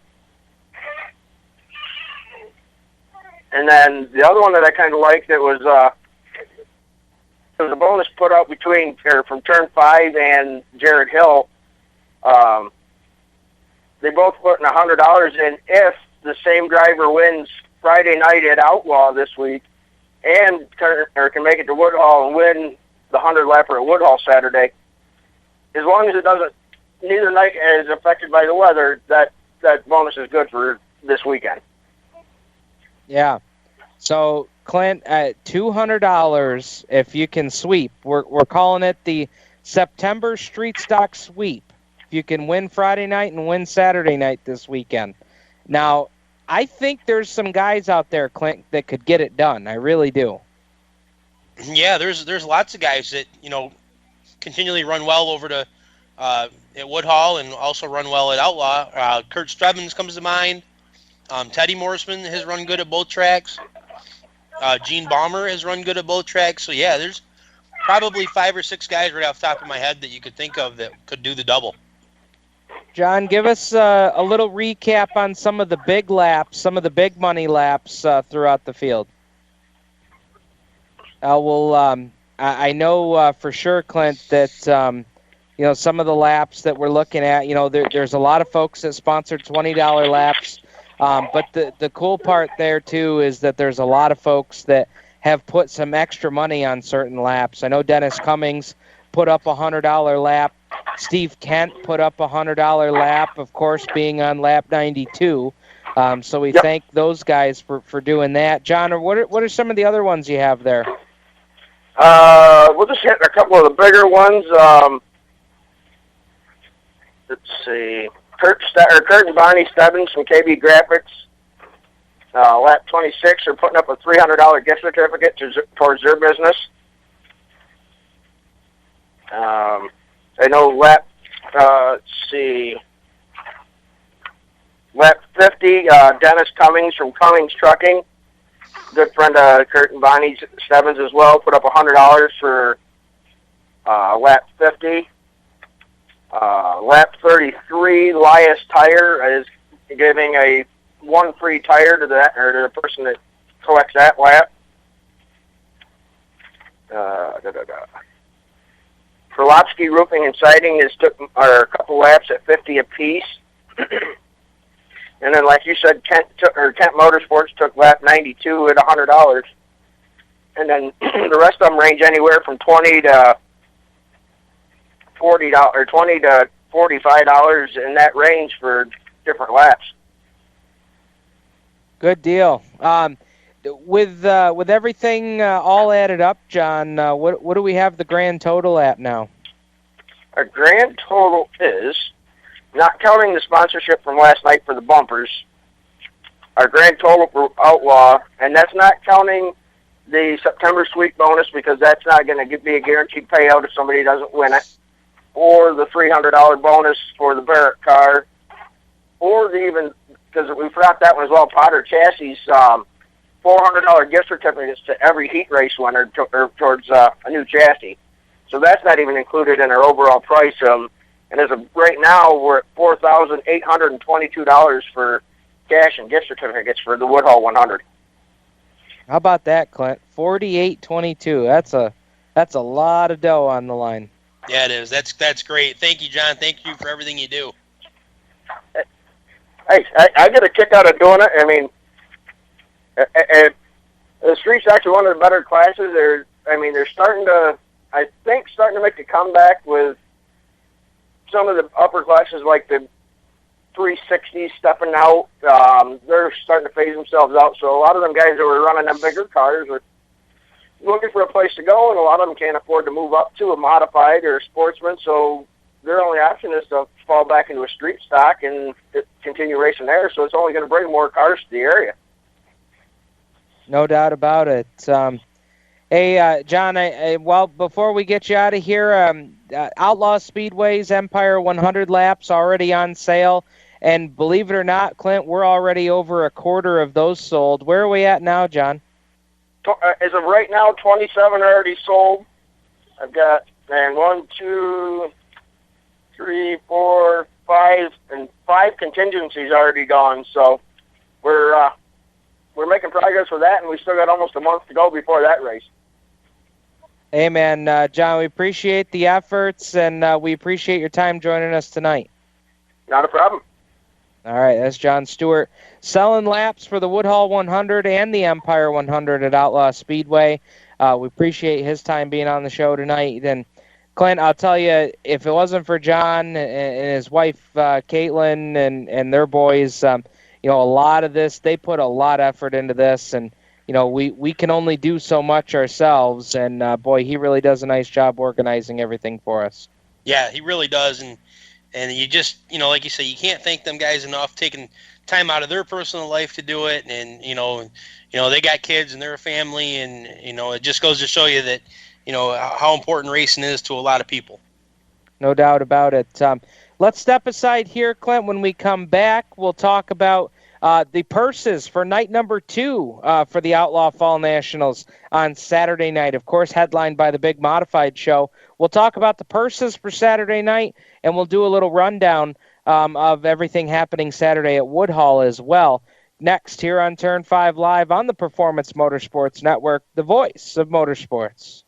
And then the other one that I kind of liked, it was a bonus put out from Turn 5 and Jared Hill. They both put in $100 in if the same driver wins Friday night at Outlaw this week and can make it to Woodhall and win the 100-lapper at Woodhall Saturday. As long as neither night is affected by the weather, that bonus is good for this weekend.
Yeah. So, Clint, at $200 if you can sweep. We're calling it the September Street Stock Sweep. If you can win Friday night and win Saturday night this weekend. Now, I think there's some guys out there, Clint, that could get it done. I really do.
Yeah, there's lots of guys that, continually run well over to at Woodhall and also run well at Outlaw. Kurt Stebbins comes to mind. Teddy Morrisman has run good at both tracks. Gene Balmer has run good at both tracks. So, yeah, there's probably 5 or 6 guys right off the top of my head that you could think of that could do the double.
John, give us a little recap on some of the big laps, some of the big money laps throughout the field. I know for sure, Clint, that some of the laps that we're looking at, there's a lot of folks that sponsored $20 laps. But the cool part there, too, is that there's a lot of folks that have put some extra money on certain laps. I know Dennis Cummings put up a $100 lap. Steve Kent put up a $100 lap, of course, being on lap 92. So we thank those guys for doing that. John, what are some of the other ones you have there?
We'll just hit a couple of the bigger ones. Let's see. Kurt and Bonnie Stebbins from KB Graphics, lap 26, are putting up a $300 gift certificate towards their business. I know lap 50, Dennis Cummings from Cummings Trucking, good friend of Kurt and Bonnie Stebbins as well, put up $100 for lap 50. Lap 33, Lias Tire is giving a 1 free tire to the person that collects that lap. Krolopski Roofing and Siding took a couple laps at 50 apiece. And then, like you said, Kent Motorsports took lap 92 at $100. and then the rest of them range anywhere from $20 to $40 or $20 to $45 in that range for different laps.
Good deal. With everything all added up, John, what do we have the grand total at now?
Our grand total is, not counting the sponsorship from last night for the bumpers, our grand total for Outlaw, and that's not counting the September Sweep bonus because that's not going to be a guaranteed payout if somebody doesn't win it, or the $300 bonus for the Barrett car, or because we forgot that one as well, Potter Chassis, $400 gift certificates to every heat race winner towards a new chassis. So that's not even included in our overall price. And as of right now, we're at $4,822 for cash and gift certificates for the Woodhull 100.
How about that, Clint? $4,822. That's a lot of dough on the line.
Yeah, it is. That's great. Thank you, John. Thank you for everything you do.
Hey, I get a kick out of doing it. I mean, the street's actually one of the better classes. They're starting to make a comeback with some of the upper classes, like the 360s stepping out. They're starting to phase themselves out. So a lot of them guys that were running them bigger cars are looking for a place to go, and a lot of them can't afford to move up to a modified or a sportsman. So their only option is to fall back into a street stock and continue racing there. So it's only going to bring more cars to the area.
No doubt about it. Hey, John, well, before we get you out of here, Outlaw Speedway's Empire 100 laps already on sale. And believe it or not, Clint, we're already over a quarter of those sold. Where are we at now, John?
As of right now, 27 are already sold. I've got, 1, 2, 3, 4, 5, and 5 contingencies already gone. So we're making progress with that, and we still got almost a month to go before that race.
Hey, man, John, we appreciate the efforts, and we appreciate your time joining us tonight.
Not a problem.
All right, that's John Stewart selling laps for the Woodhull 100 and the Empire 100 at Outlaw Speedway. We appreciate his time being on the show tonight. And Clint, I'll tell you, if it wasn't for John and his wife, Caitlin, and their boys, a lot of this, they put a lot of effort into this, and we can only do so much ourselves, and boy, he really does a nice job organizing everything for us.
Yeah, he really does, and you just, like you say, you can't thank them guys enough, taking time out of their personal life to do it, and they got kids and they're a family, and it just goes to show you that how important racing is to a lot of people.
No doubt about it. Let's step aside here, Clint. When we come back, we'll talk about the purses for night number 2 for the Outlaw Fall Nationals on Saturday night. Of course, headlined by the Big Modified Show. We'll talk about the purses for Saturday night, and we'll do a little rundown of everything happening Saturday at Woodhull as well. Next, here on Turn 5 Live on the Performance Motorsports Network, the voice of motorsports.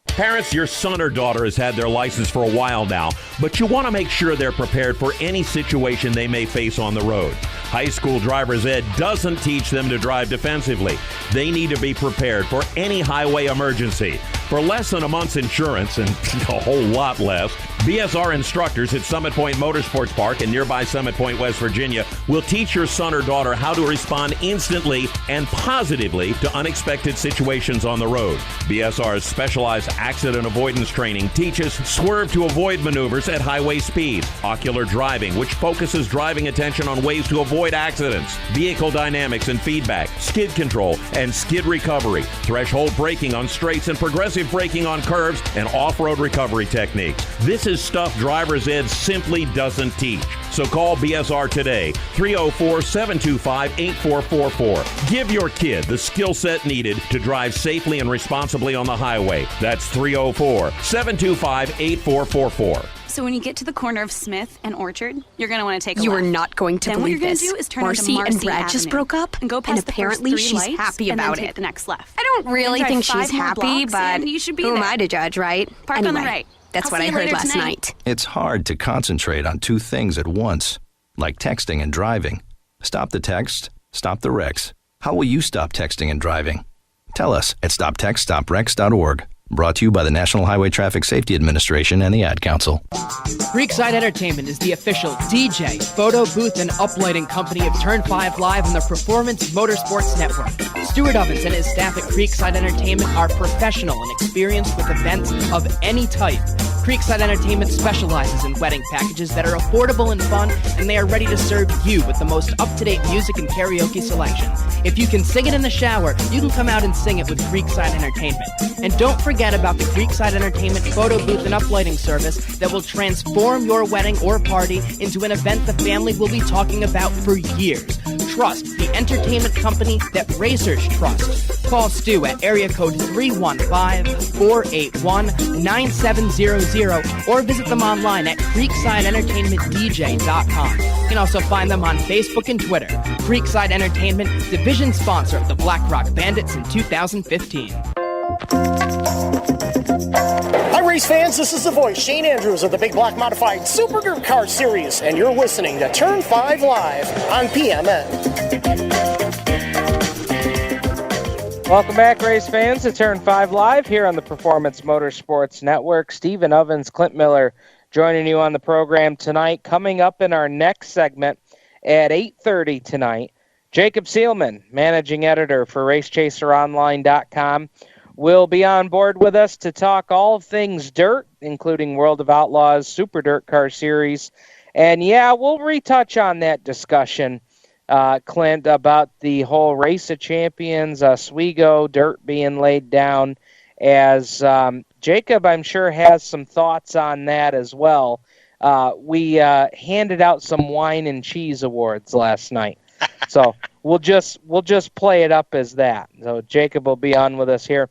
Parents, your son or daughter has had their license for a while now, but you want to make sure they're prepared for any situation they may face on the road. High school driver's ed doesn't teach them to drive defensively. They need to be prepared for any highway emergency. For less than a month's insurance, and a whole lot less, BSR instructors at Summit Point Motorsports Park in nearby Summit Point, West Virginia, will teach your son or daughter how to respond instantly and positively to unexpected situations on the road. BSR's specialized accident avoidance training teaches swerve to avoid maneuvers at highway speed, ocular driving, which focuses driving attention on ways to avoid accidents, vehicle dynamics and feedback, skid control and skid recovery, threshold braking on straights and progressive braking on curves, and off-road recovery techniques. This is stuff driver's ed simply doesn't teach. So call BSR today, 304-725-8444. Give your kid the skill set needed to drive safely and responsibly on the highway. That's 304-725-8444.
So when you get to the corner of Smith and Orchard, you're going to want to take a
You
left.
are not going to
then
believe
what you're
this.
going to do is turn
Marcy
into Marcy
and Brad
Avenue
just broke up,
and go past
and
the
apparently
first 3
she's
lights,
happy
and
about
then take
it.
the next left.
I don't really
Then
think
drive
she's
5 more
happy,
blocks,
but
and you should be
who am
there.
I to judge, right?
Park
anyway,
on the right.
That's
I'll
what
see
I
you
heard
later
last
tonight.
night.
It's hard to concentrate on 2 things at once, like texting and driving. Stop the text, stop the wrecks. How will you stop texting and driving? Tell us at stoptextsstopwrecks.org. Brought to you by the National Highway Traffic Safety Administration and the Ad Council.
Creekside Entertainment is the official DJ, photo booth, and uplighting company of Turn 5 Live on the Performance Motorsports Network. Stuart Ovens and his staff at Creekside Entertainment are professional and experienced with events of any type. Creekside Entertainment specializes in wedding packages that are affordable and fun, and they are ready to serve you with the most up-to-date music and karaoke selection. If you can sing it in the shower, you can come out and sing it with Creekside Entertainment. And don't forget about the Creekside Entertainment photo booth and uplighting service that will transform your wedding or party into an event the family will be talking about for years. Trust the entertainment company that racers trust. Call Stu at area code 315-481-9700 or visit them online at creeksideentertainmentdj.com. You can also find them on Facebook and Twitter. Creekside Entertainment, division sponsor of the Black Rock Bandits in 2015.
Hi, race fans. This is the voice, Shane Andrews of the Big Block Modified Super Dirt Car Series, and you're listening to Turn 5 Live on PMN.
Welcome back, race fans, to Turn 5 Live here on the Performance Motorsports Network. Stephen Ovens, Clint Miller joining you on the program tonight. Coming up in our next segment at 8:30 tonight, Jacob Seelman, managing editor for RaceChaserOnline.com, will be on board with us to talk all things dirt, including World of Outlaws, Super Dirt Car Series. And yeah, we'll retouch on that discussion, Clint, about the whole Race of Champions, Oswego, dirt being laid down, as Jacob, I'm sure, has some thoughts on that as well. We handed out some wine and cheese awards last night. So we'll just play it up as that. So Jacob will be on with us here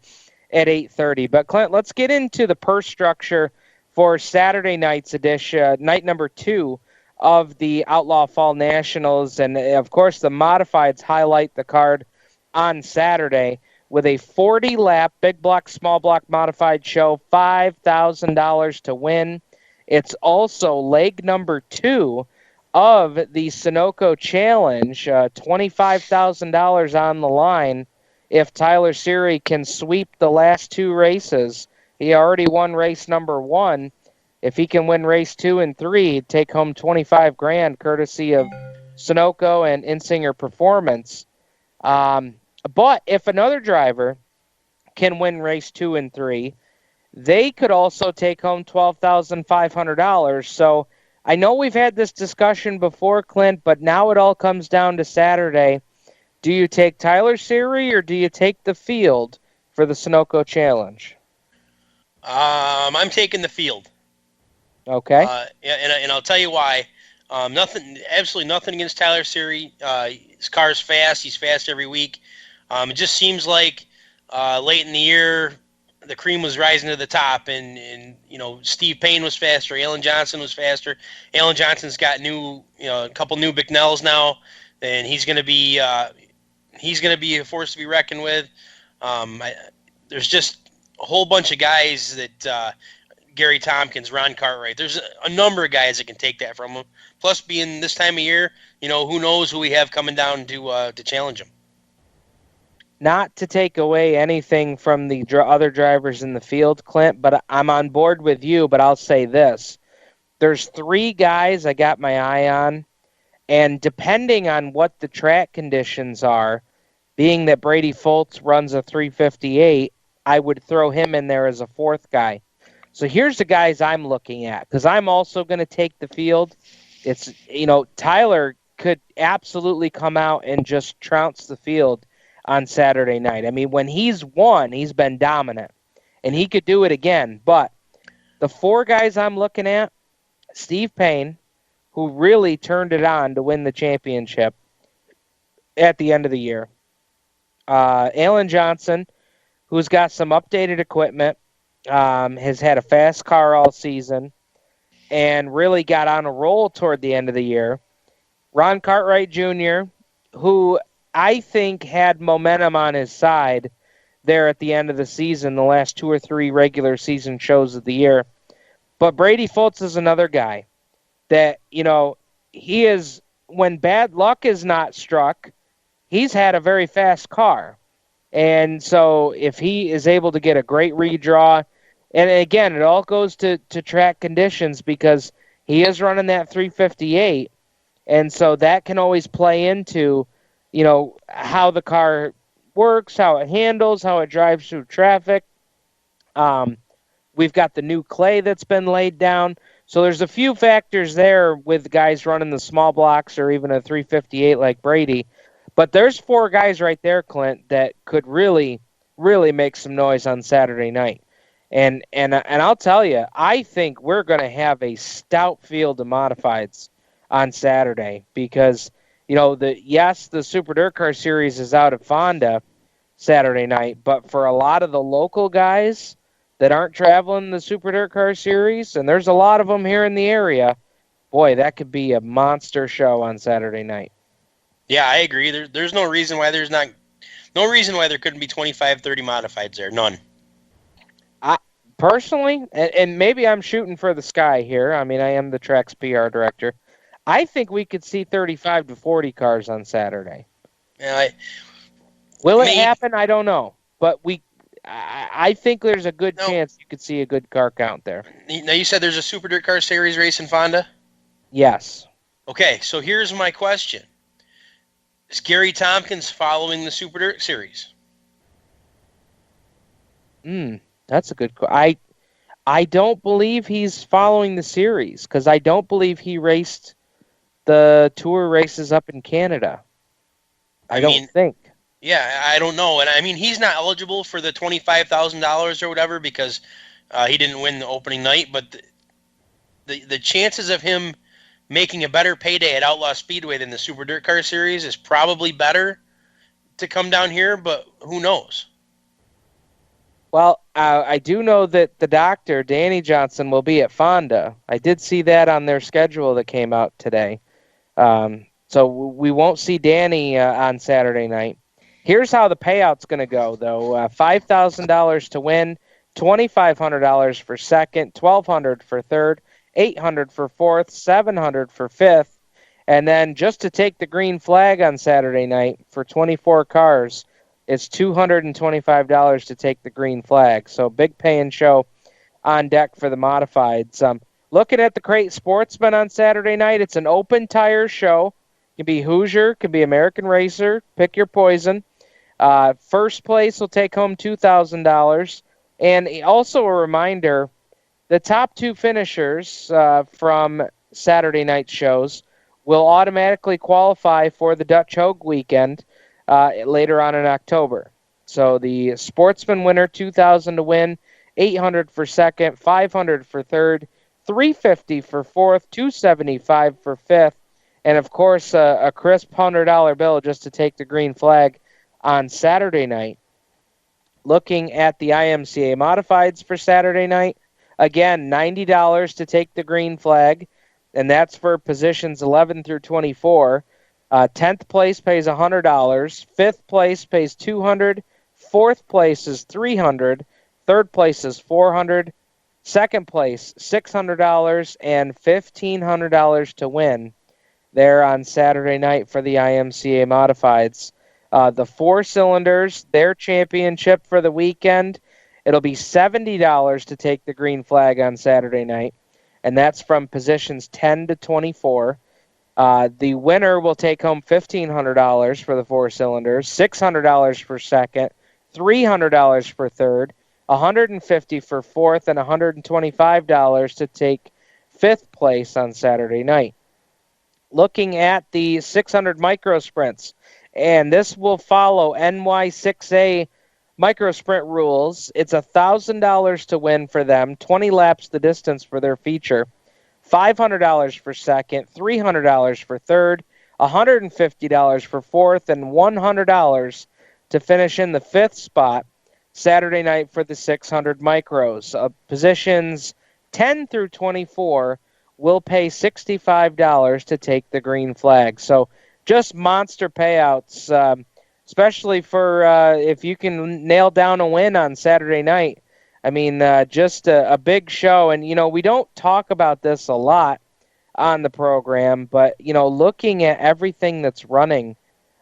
at 8:30. But Clint, let's get into the purse structure for Saturday night's edition, night number 2 of the Outlaw Fall Nationals. And of course, the modifieds highlight the card on Saturday with a 40-lap big block, small block modified show, $5,000 to win. It's also leg number 2 of the Sunoco Challenge, $25,000 on the line if Tyler Seary can sweep the last 2 races. He already won race number 1. If he can win race 2 and 3, he'd take home $25,000 courtesy of Sunoco and Insinger Performance. But if another driver can win race 2 and 3, they could also take home $12,500. So I know we've had this discussion before, Clint, but now it all comes down to Saturday. Do you take Tyler Seary or do you take the field for the Sunoco Challenge?
I'm taking the field.
Okay.
And I'll tell you why. Absolutely nothing against Tyler Seary. His car's fast. He's fast every week. It just seems like late in the year, the cream was rising to the top, and Steve Payne was faster. Alan Johnson was faster. Alan Johnson's got a couple new Bicknells now, and he's going to be a force to be reckoned with. There's just a whole bunch of guys that Gary Tompkins, Ron Cartwright. There's a number of guys that can take that from him. Plus, being this time of year, who knows who we have coming down to challenge him.
Not to take away anything from the other drivers in the field, Clint, but I'm on board with you, but I'll say this. There's 3 guys I got my eye on, and depending on what the track conditions are, being that Brady Foltz runs a 358, I would throw him in there as a 4th guy. So here's the guys I'm looking at, because I'm also going to take the field. It's, Tyler could absolutely come out and just trounce the field on Saturday night. I mean, when he's won, he's been dominant, and he could do it again. But the 4 guys I'm looking at, Steve Payne, who really turned it on to win the championship at the end of the year. Alan Johnson, who's got some updated equipment, has had a fast car all season, and really got on a roll toward the end of the year. Ron Cartwright Jr., who I think had momentum on his side there at the end of the season, the last 2 or 3 regular season shows of the year. But Brady Foltz is another guy that, he is, when bad luck is not struck, he's had a very fast car. And so if he is able to get a great redraw, and again, it all goes to track conditions because he is running that 358, and so that can always play into, how the car works, how it handles, how it drives through traffic. We've got the new clay that's been laid down. So there's a few factors there with guys running the small blocks or even a 358 like Brady. But there's 4 guys right there, Clint, that could really, really make some noise on Saturday night. And I'll tell you, I think we're going to have a stout field of modifieds on Saturday because, the Super Dirt Car Series is out at Fonda Saturday night, but for a lot of the local guys that aren't traveling the Super Dirt Car Series, and there's a lot of them here in the area, boy, that could be a monster show on Saturday night.
Yeah, I agree. There's no reason why there couldn't be 25, 30 modifieds there. None.
Personally, and maybe I'm shooting for the sky here. I mean, I am the track's PR director. I think we could see 35 to 40 cars on Saturday.
Yeah,
Will it happen? I don't know. But I think there's a good chance you could see a good car count there.
Now, you said there's a Super Dirt Car Series race in Fonda?
Yes.
Okay, so here's my question. Is Gary Tompkins following the Super Dirt Series?
That's a good question. I don't believe he's following the series because I don't believe he raced the tour races up in Canada. I don't think.
Yeah, I don't know. And I mean, he's not eligible for the $25,000 or whatever because he didn't win the opening night. But the chances of him making a better payday at Outlaw Speedway than the Super Dirt Car Series is probably better to come down here, but who knows?
Well, I do know that the doctor, Danny Johnson, will be at Fonda. I did see that on their schedule that came out today. So we won't see Danny on Saturday night. Here's how the payout's going to go, though. $5,000 to win, $2,500 for second, $1,200 for third, $800 for fourth, $700 for fifth. And then just to take the green flag on Saturday night for 24 cars, it's $225 to take the green flag. So big paying show on deck for the modifieds. Looking at the Crate Sportsman on Saturday night, it's an open tire show. It can be Hoosier, can be American Racer. Pick your poison. First place will take home $2,000. And also a reminder, the top 2 finishers from Saturday night shows will automatically qualify for the Dutch Hogue weekend later on in October. So the Sportsman winner, $2,000 to win, $800 for second, $500 for third, $350 for fourth, $275 for fifth, and of course a crisp $100 bill just to take the green flag on Saturday night. Looking at the IMCA modifieds for Saturday night, again, $90 to take the green flag, and that's for positions 11 through 24. 10th place pays $100. 5th place pays $200. 4th place is $300. 3rd place is $400. 2nd place, $600, and $1,500 to win there on Saturday night for the IMCA modifieds. The 4 cylinders, their championship for the weekend, it'll be $70 to take the green flag on Saturday night, and that's from positions 10 to 24. The winner will take home $1,500 for the 4 cylinders, $600 for second, $300 for third, $150 for fourth, and $125 to take 5th place on Saturday night. Looking at the 600 micro sprints, and this will follow NY6A micro sprint rules. It's $1,000 to win for them, 20 laps the distance for their feature, $500 for second, $300 for third, $150 for fourth, and $100 to finish in the 5th spot Saturday night for the 600 micros. Positions 10 through 24 will pay $65 to take the green flag. So just monster payouts, especially for if you can nail down a win on Saturday night. I mean, just a big show. And, we don't talk about this a lot on the program, but, looking at everything that's running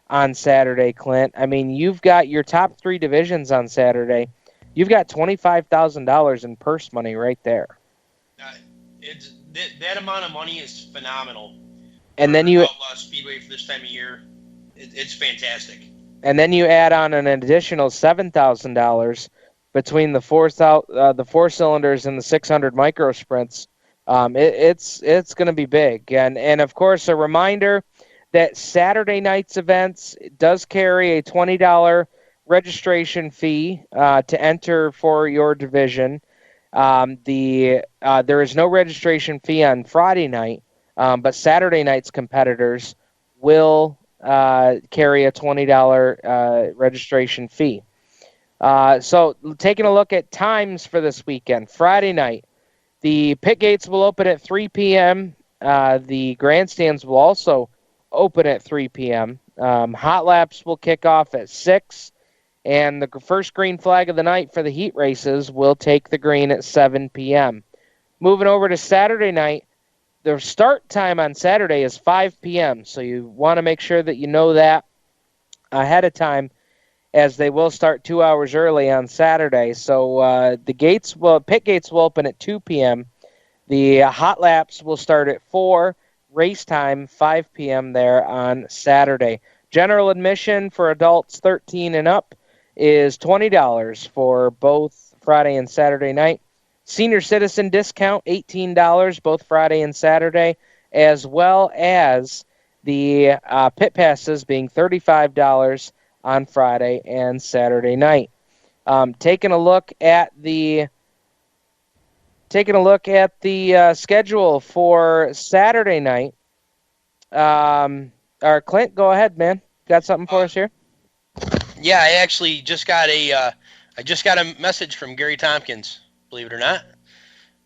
on Saturday, Clint. I mean, you've got your top 3 divisions on Saturday. You've got $25,000 in purse money right there.
That amount of money is phenomenal.
And then you
Outlaw Speedway for this time of year, it's fantastic. And
then you add on an additional $7,000 between the four cylinders and the 600 micro sprints. It's going to be big. And of course, a reminder that Saturday night's events does carry a $20 registration fee to enter for your division. There is no registration fee on Friday night, but Saturday night's competitors will carry a $20 registration fee. So taking a look at times for this weekend, Friday night, the pit gates will open at 3 p.m. The grandstands will also open at 3 p.m. Hot laps will kick off at 6, and the first green flag of the night for the heat races will take the green at 7 p.m. Moving over to Saturday night, the start time on Saturday is 5 p.m., so you want to make sure that you know that ahead of time, as they will start 2 hours early on Saturday. So pit gates will open at 2 p.m. The hot laps will start at 4. Race time 5 p.m. there on Saturday. General admission for adults 13 and up is $20 for both Friday and Saturday night. Senior citizen discount $18 both Friday and Saturday, as well as the pit passes being $35 on Friday and Saturday night. Taking a look at the schedule for Saturday night. Clint, go ahead, man. Got something for us here?
Yeah, I actually just got a message from Gary Tompkins, believe it or not.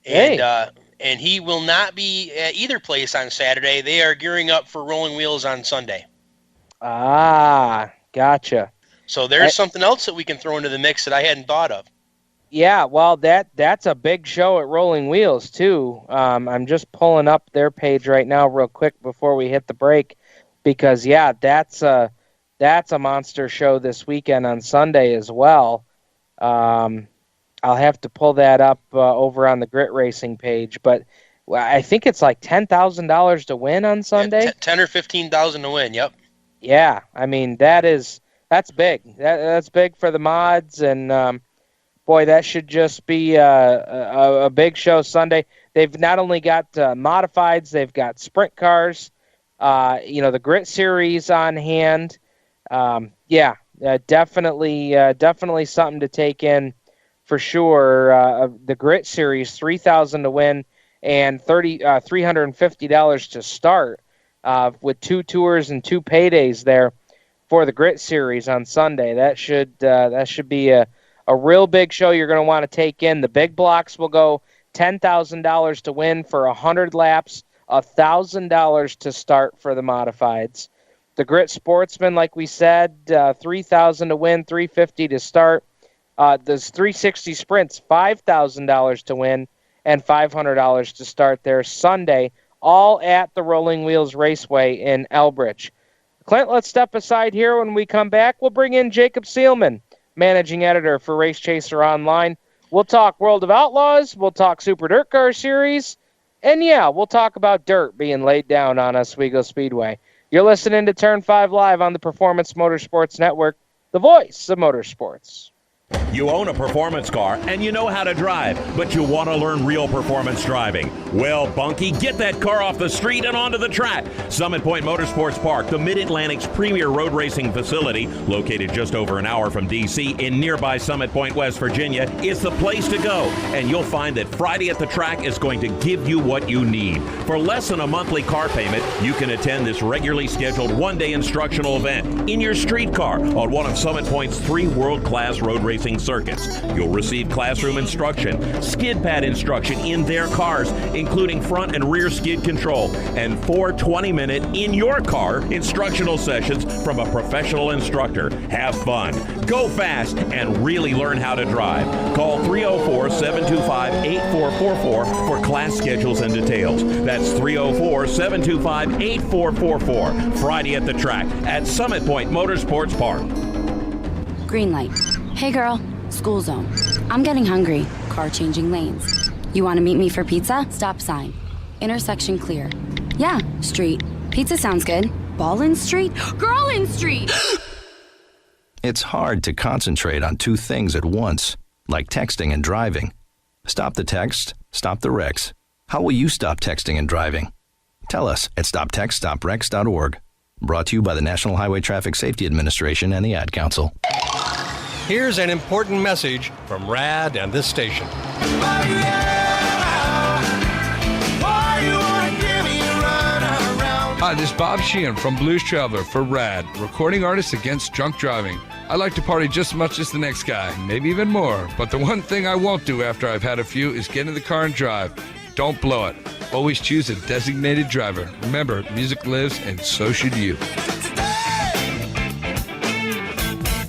And
Hey.
And he will not be at either place on Saturday. They are gearing up for Rolling Wheels on Sunday.
Ah, gotcha.
So there's something else that we can throw into the mix that I hadn't thought of.
Yeah, well, that's a big show at Rolling Wheels, too. I'm just pulling up their page right now real quick before we hit the break because, yeah, that's a monster show this weekend on Sunday as well. I'll have to pull that up over on the Grit Racing page, but I think it's like $10,000 to win on Sunday.
Yeah, 10 or 15,000 to win, yep.
Yeah, I mean, that's big. That's big for the mods, and boy, that should just be a big show Sunday. They've not only got modifieds, they've got sprint cars, the Grit Series on hand. Definitely something to take in for sure. The Grit Series, $3,000 to win and $350 to start, with 2 tours and 2 paydays there for the Grit Series on Sunday. That should be a real big show you're going to want to take in. The big blocks will go $10,000 to win for 100 laps, $1,000 to start for the modifieds. The Grit Sportsman, like we said, $3,000 to win, $350 to start. There's 360 Sprints, $5,000 to win, and $500 to start there Sunday, all at the Rolling Wheels Raceway in Elbridge. Clint, let's step aside here. When we come back, we'll bring in Jacob Seelman, managing editor for Race Chaser Online. We'll talk World of Outlaws, we'll talk Super Dirt Car Series, and yeah, we'll talk about dirt being laid down on Oswego Speedway. You're listening to Turn 5 Live on the Performance Motorsports Network, the voice of motorsports.
You own a performance car and you know how to drive, but you want to learn real performance driving. Well, Bunky, get that car off the street and onto the track. Summit Point Motorsports Park, the Mid-Atlantic's premier road racing facility, located just over an hour from D.C. in nearby Summit Point, West Virginia, is the place to go. And you'll find that Friday at the Track is going to give you what you need. For less than a monthly car payment, you can attend this regularly scheduled one-day instructional event in your street car on one of Summit Point's 3 world-class road racing circuits. You'll receive classroom instruction, skid pad instruction in their cars, including front and rear skid control, and 4 20-minute in your car instructional sessions from a professional instructor. Have fun. Go fast and really learn how to drive. Call 304-725-8444 for class schedules and details. That's 304-725-8444. Friday at the track at Summit Point Motorsports Park.
Green light. Hey girl, school zone. I'm getting hungry. Car changing lanes. You want to meet me for pizza? Stop sign. Intersection clear. Yeah, street. Pizza sounds good. Ball in street? Girl in street!
It's hard to concentrate on two things at once, like texting and driving. Stop the text, stop the wrecks. How will you stop texting and driving? Tell us at stoptextstopwrecks.org. Brought to you by the National Highway Traffic Safety Administration and the Ad Council.
Here's an important message from RAD and this station.
Hi, this is Bob Sheehan from Blues Traveler for RAD, recording artists against drunk driving. I like to party just as much as the next guy, maybe even more. But the one thing I won't do after I've had a few is get in the car and drive. Don't blow it. Always choose a designated driver. Remember, music lives, and so should you.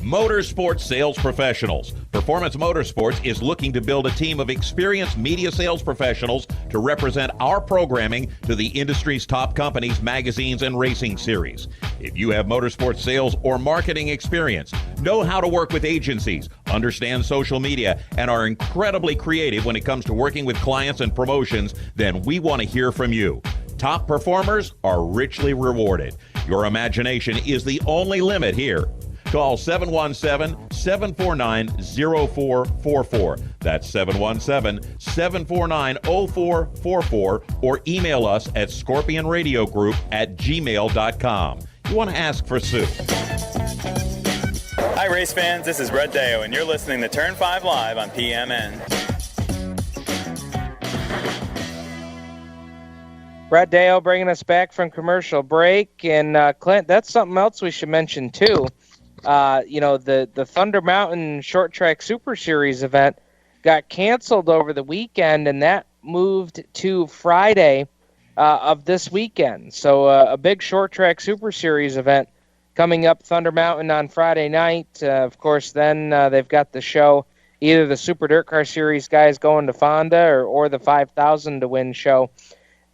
Motorsports Sales Professionals. Performance Motorsports is looking to build a team of experienced media sales professionals to represent our programming to the industry's top companies, magazines, and racing series. If you have motorsports sales or marketing experience, know how to work with agencies, understand social media, and are incredibly creative when it comes to working with clients and promotions, then we want to hear from you. Top performers are richly rewarded. Your imagination is the only limit here. Call 717-749-0444. That's 717-749-0444, or email us at scorpionradiogroup@gmail.com. You want to ask for Sue.
Hi, race fans. This is Brett Deo, and you're listening to Turn 5 Live on PMN.
Brett Deo bringing us back from commercial break. And Clint, that's something else we should mention too. The Thunder Mountain Short Track Super Series event got canceled over the weekend, and that moved to Friday of this weekend. So a big Short Track Super Series event coming up Thunder Mountain on Friday night. Of course, then they've got the show, either the Super Dirt Car Series guys going to Fonda or the 5,000 to win show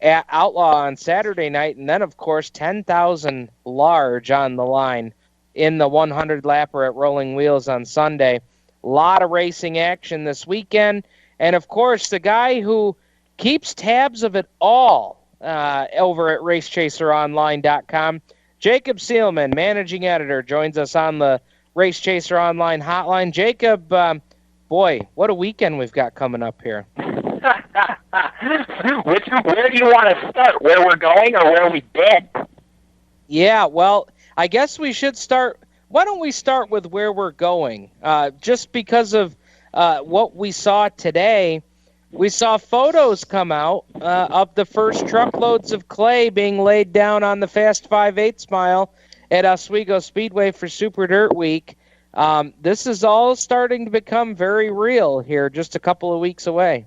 at Outlaw on Saturday night. And then, of course, 10,000 large on the line in the 100 lapper at Rolling Wheels on Sunday. A lot of racing action this weekend. And, of course, the guy who keeps tabs of it all over at RaceChaserOnline.com, Jacob Seelman, managing editor, joins us on the Race Chaser Online hotline. Jacob, boy, what a weekend we've got coming up here.
Where do you want to start? Where we're going or where we've been?
Yeah, well, I guess we should start. Why don't we start with where we're going? Just because of what we saw today, we saw photos come out of the first truckloads of clay being laid down on the Fast 5/8 mile at Oswego Speedway for Super Dirt Week. This is all starting to become very real here, just a couple of weeks away.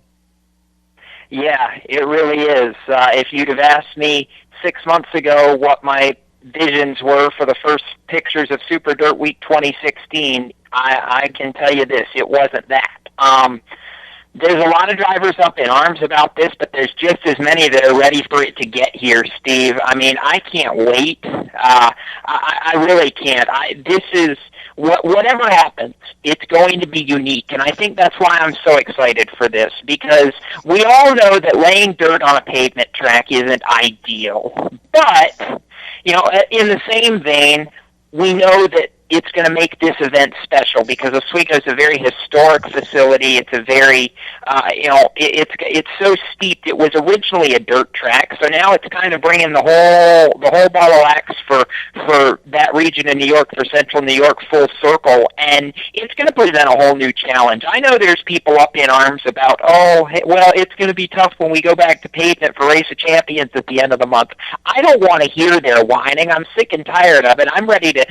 Yeah, it really is. If you'd have asked me 6 months ago what my visions were for the first pictures of Super Dirt Week 2016, I can tell you this, it wasn't that. There's a lot of drivers up in arms about this, but there's just as many that are ready for it to get here, Steve. I mean, I can't wait. I really can't. This is, whatever happens, it's going to be unique, and I think that's why I'm so excited for this, because we all know that laying dirt on a pavement track isn't ideal. But, in the same vein, we know that it's going to make this event special because Oswego is a very historic facility. It's a very, it's so steeped. It was originally a dirt track, so now it's kind of bringing the whole ball of wax for that region in New York, for Central New York, full circle, and it's going to present a whole new challenge. I know there's people up in arms about, it's going to be tough when we go back to pavement for Race of Champions at the end of the month. I don't want to hear their whining. I'm sick and tired of it. I'm ready to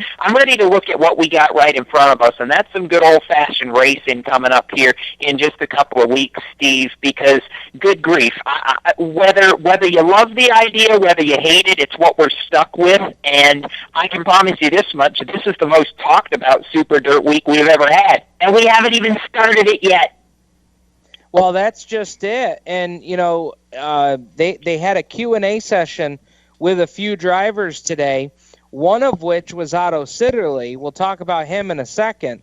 look at what we got right in front of us, and that's some good old-fashioned racing coming up here in just a couple of weeks, Steve, because good grief, whether you love the idea, whether you hate it, it's what we're stuck with, and I can promise you this much, this is the most talked about Super Dirt Week we've ever had, and we haven't even started it yet.
Well, that's just it. And, you know, they had a Q&A session with a few drivers today, one of which was Otto Sitterly. We'll talk about him in a second.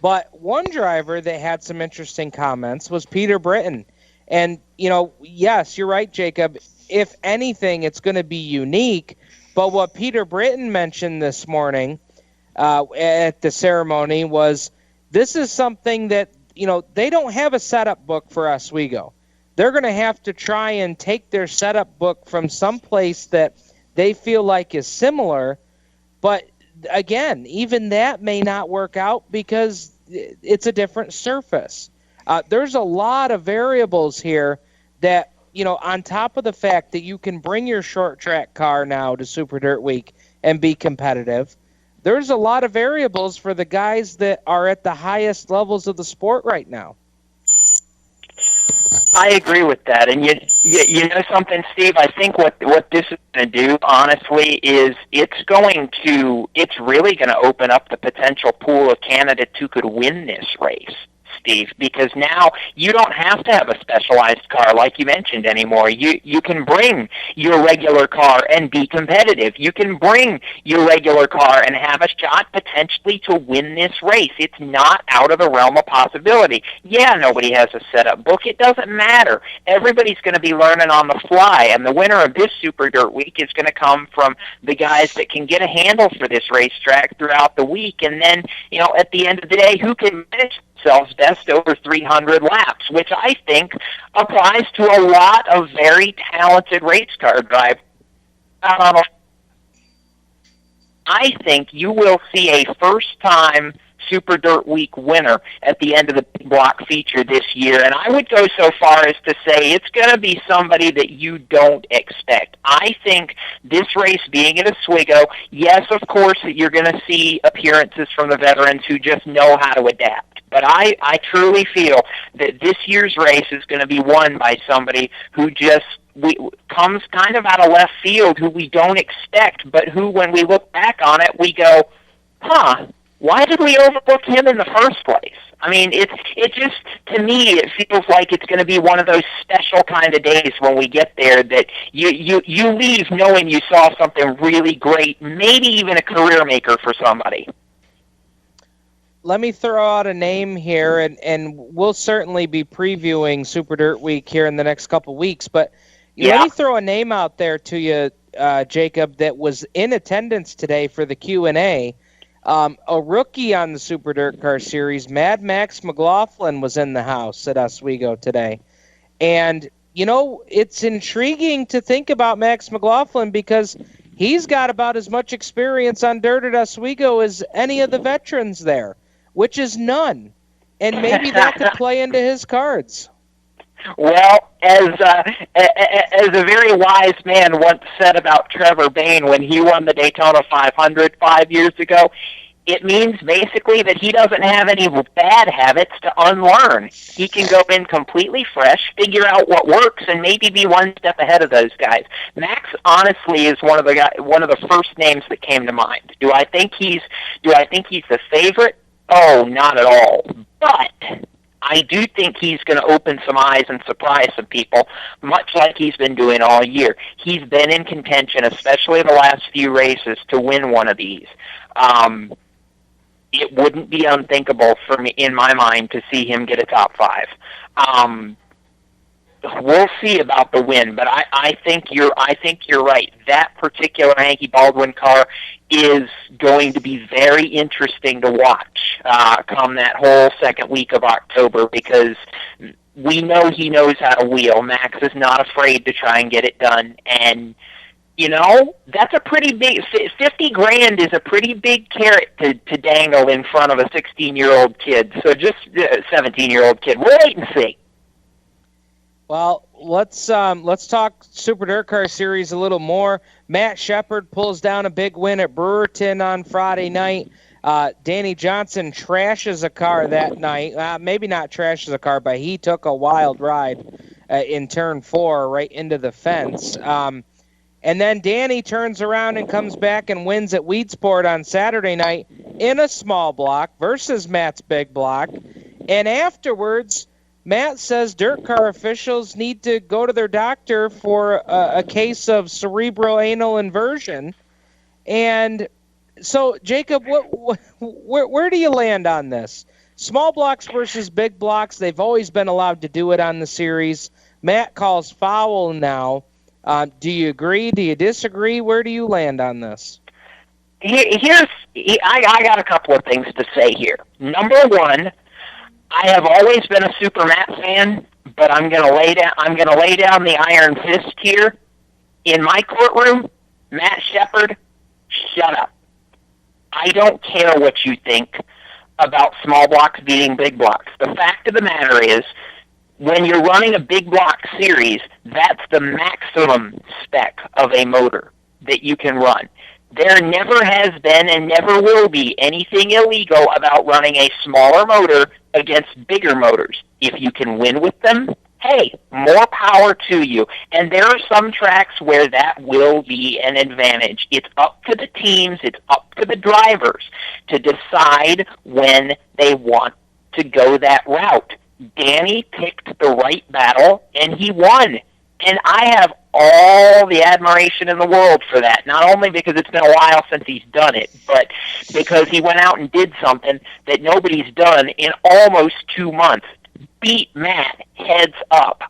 But one driver that had some interesting comments was Peter Britton. And, you know, yes, you're right, Jacob. If anything, it's going to be unique. But what Peter Britton mentioned this morning at the ceremony was this is something that, you know, they don't have a setup book for Oswego. They're going to have to try and take their setup book from some place that they feel like is similar. But again, even that may not work out because it's a different surface. There's a lot of variables here that, you know, on top of the fact that you can bring your short track car now to Super Dirt Week and be competitive, there's a lot of variables for the guys that are at the highest levels of the sport right now.
I agree with that, and you know something, Steve. I think what this is going to do, honestly, is it's really going to open up the potential pool of candidates who could win this race, Steve, because now you don't have to have a specialized car like you mentioned anymore. You can bring your regular car and be competitive. You can bring your regular car and have a shot potentially to win this race. It's not out of the realm of possibility. Yeah, nobody has a setup book. It doesn't matter. Everybody's going to be learning on the fly, and the winner of this Super Dirt Week is going to come from the guys that can get a handle for this racetrack throughout the week, and then, you know, at the end of the day, who can manage themselves best over 300 laps, which I think applies to a lot of very talented race car drivers. I think you will see a first-time Super Dirt Week winner at the end of the big block feature this year, and I would go so far as to say it's going to be somebody that you don't expect. I think this race being at Oswego, yes, of course, you're going to see appearances from the veterans who just know how to adapt. But I truly feel that this year's race is going to be won by somebody who just comes kind of out of left field, who we don't expect, but who, when we look back on it, we go, huh, why did we overlook him in the first place? I mean, it just, to me, it feels like it's going to be one of those special kind of days when we get there that you leave knowing you saw something really great, maybe even a career maker for somebody.
Let me throw out a name here, and we'll certainly be previewing Super Dirt Week here in the next couple weeks, but let me throw a name out there to you, Jacob, that was in attendance today for the Q&A. A rookie on the Super Dirt Car Series, Mad Max McLaughlin, was in the house at Oswego today. And, you know, it's intriguing to think about Max McLaughlin because he's got about as much experience on dirt at Oswego as any of the veterans there, which is none. And maybe that could play into his cards.
Well, as a very wise man once said about Trevor Bayne when he won the Daytona 500 5 years ago, it means basically that he doesn't have any bad habits to unlearn. He can go in completely fresh, figure out what works, and maybe be one step ahead of those guys. Max, honestly, is one of the first names that came to mind. Do I think he's the favorite? Oh, not at all. But I do think he's going to open some eyes and surprise some people, much like he's been doing all year. He's been in contention, especially the last few races, to win one of these. It wouldn't be unthinkable for me, in my mind, to see him get a top 5. We'll see about the win, but I think you're right. That particular Hanky Baldwin car is going to be very interesting to watch come that whole second week of October, because we know he knows how to wheel. Max is not afraid to try and get it done, and you know, that's a pretty big, $50,000 is a pretty big carrot to dangle in front of a 16-year-old kid. So just a 17-year-old kid. We'll wait and see.
Well, let's talk Super Dirt Car Series a little more. Matt Shepard pulls down a big win at Brewerton on Friday night. Danny Johnson trashes a car that night. Maybe not trashes a car, but he took a wild ride in turn 4 right into the fence. And then Danny turns around and comes back and wins at Weedsport on Saturday night in a small block versus Matt's big block. And afterwards, Matt says dirt car officials need to go to their doctor for a case of cerebroanal inversion. And so, Jacob, where do you land on this? Small blocks versus big blocks, they've always been allowed to do it on the series. Matt calls foul now. Do you agree? Do you disagree? Where do you land on this?
I got a couple of things to say here. Number one, I have always been a Super Matt fan, but I'm going to lay down the iron fist here. In my courtroom, Matt Shepard, shut up. I don't care what you think about small blocks beating big blocks. The fact of the matter is, when you're running a big block series, that's the maximum spec of a motor that you can run. There never has been and never will be anything illegal about running a smaller motor against bigger motors. If you can win with them, hey, more power to you. And there are some tracks where that will be an advantage. It's up to the teams, it's up to the drivers to decide when they want to go that route. Danny picked the right battle, and he won. And I have all the admiration in the world for that, not only because it's been a while since he's done it, but because he went out and did something that nobody's done in almost 2 months. Beat Matt heads up.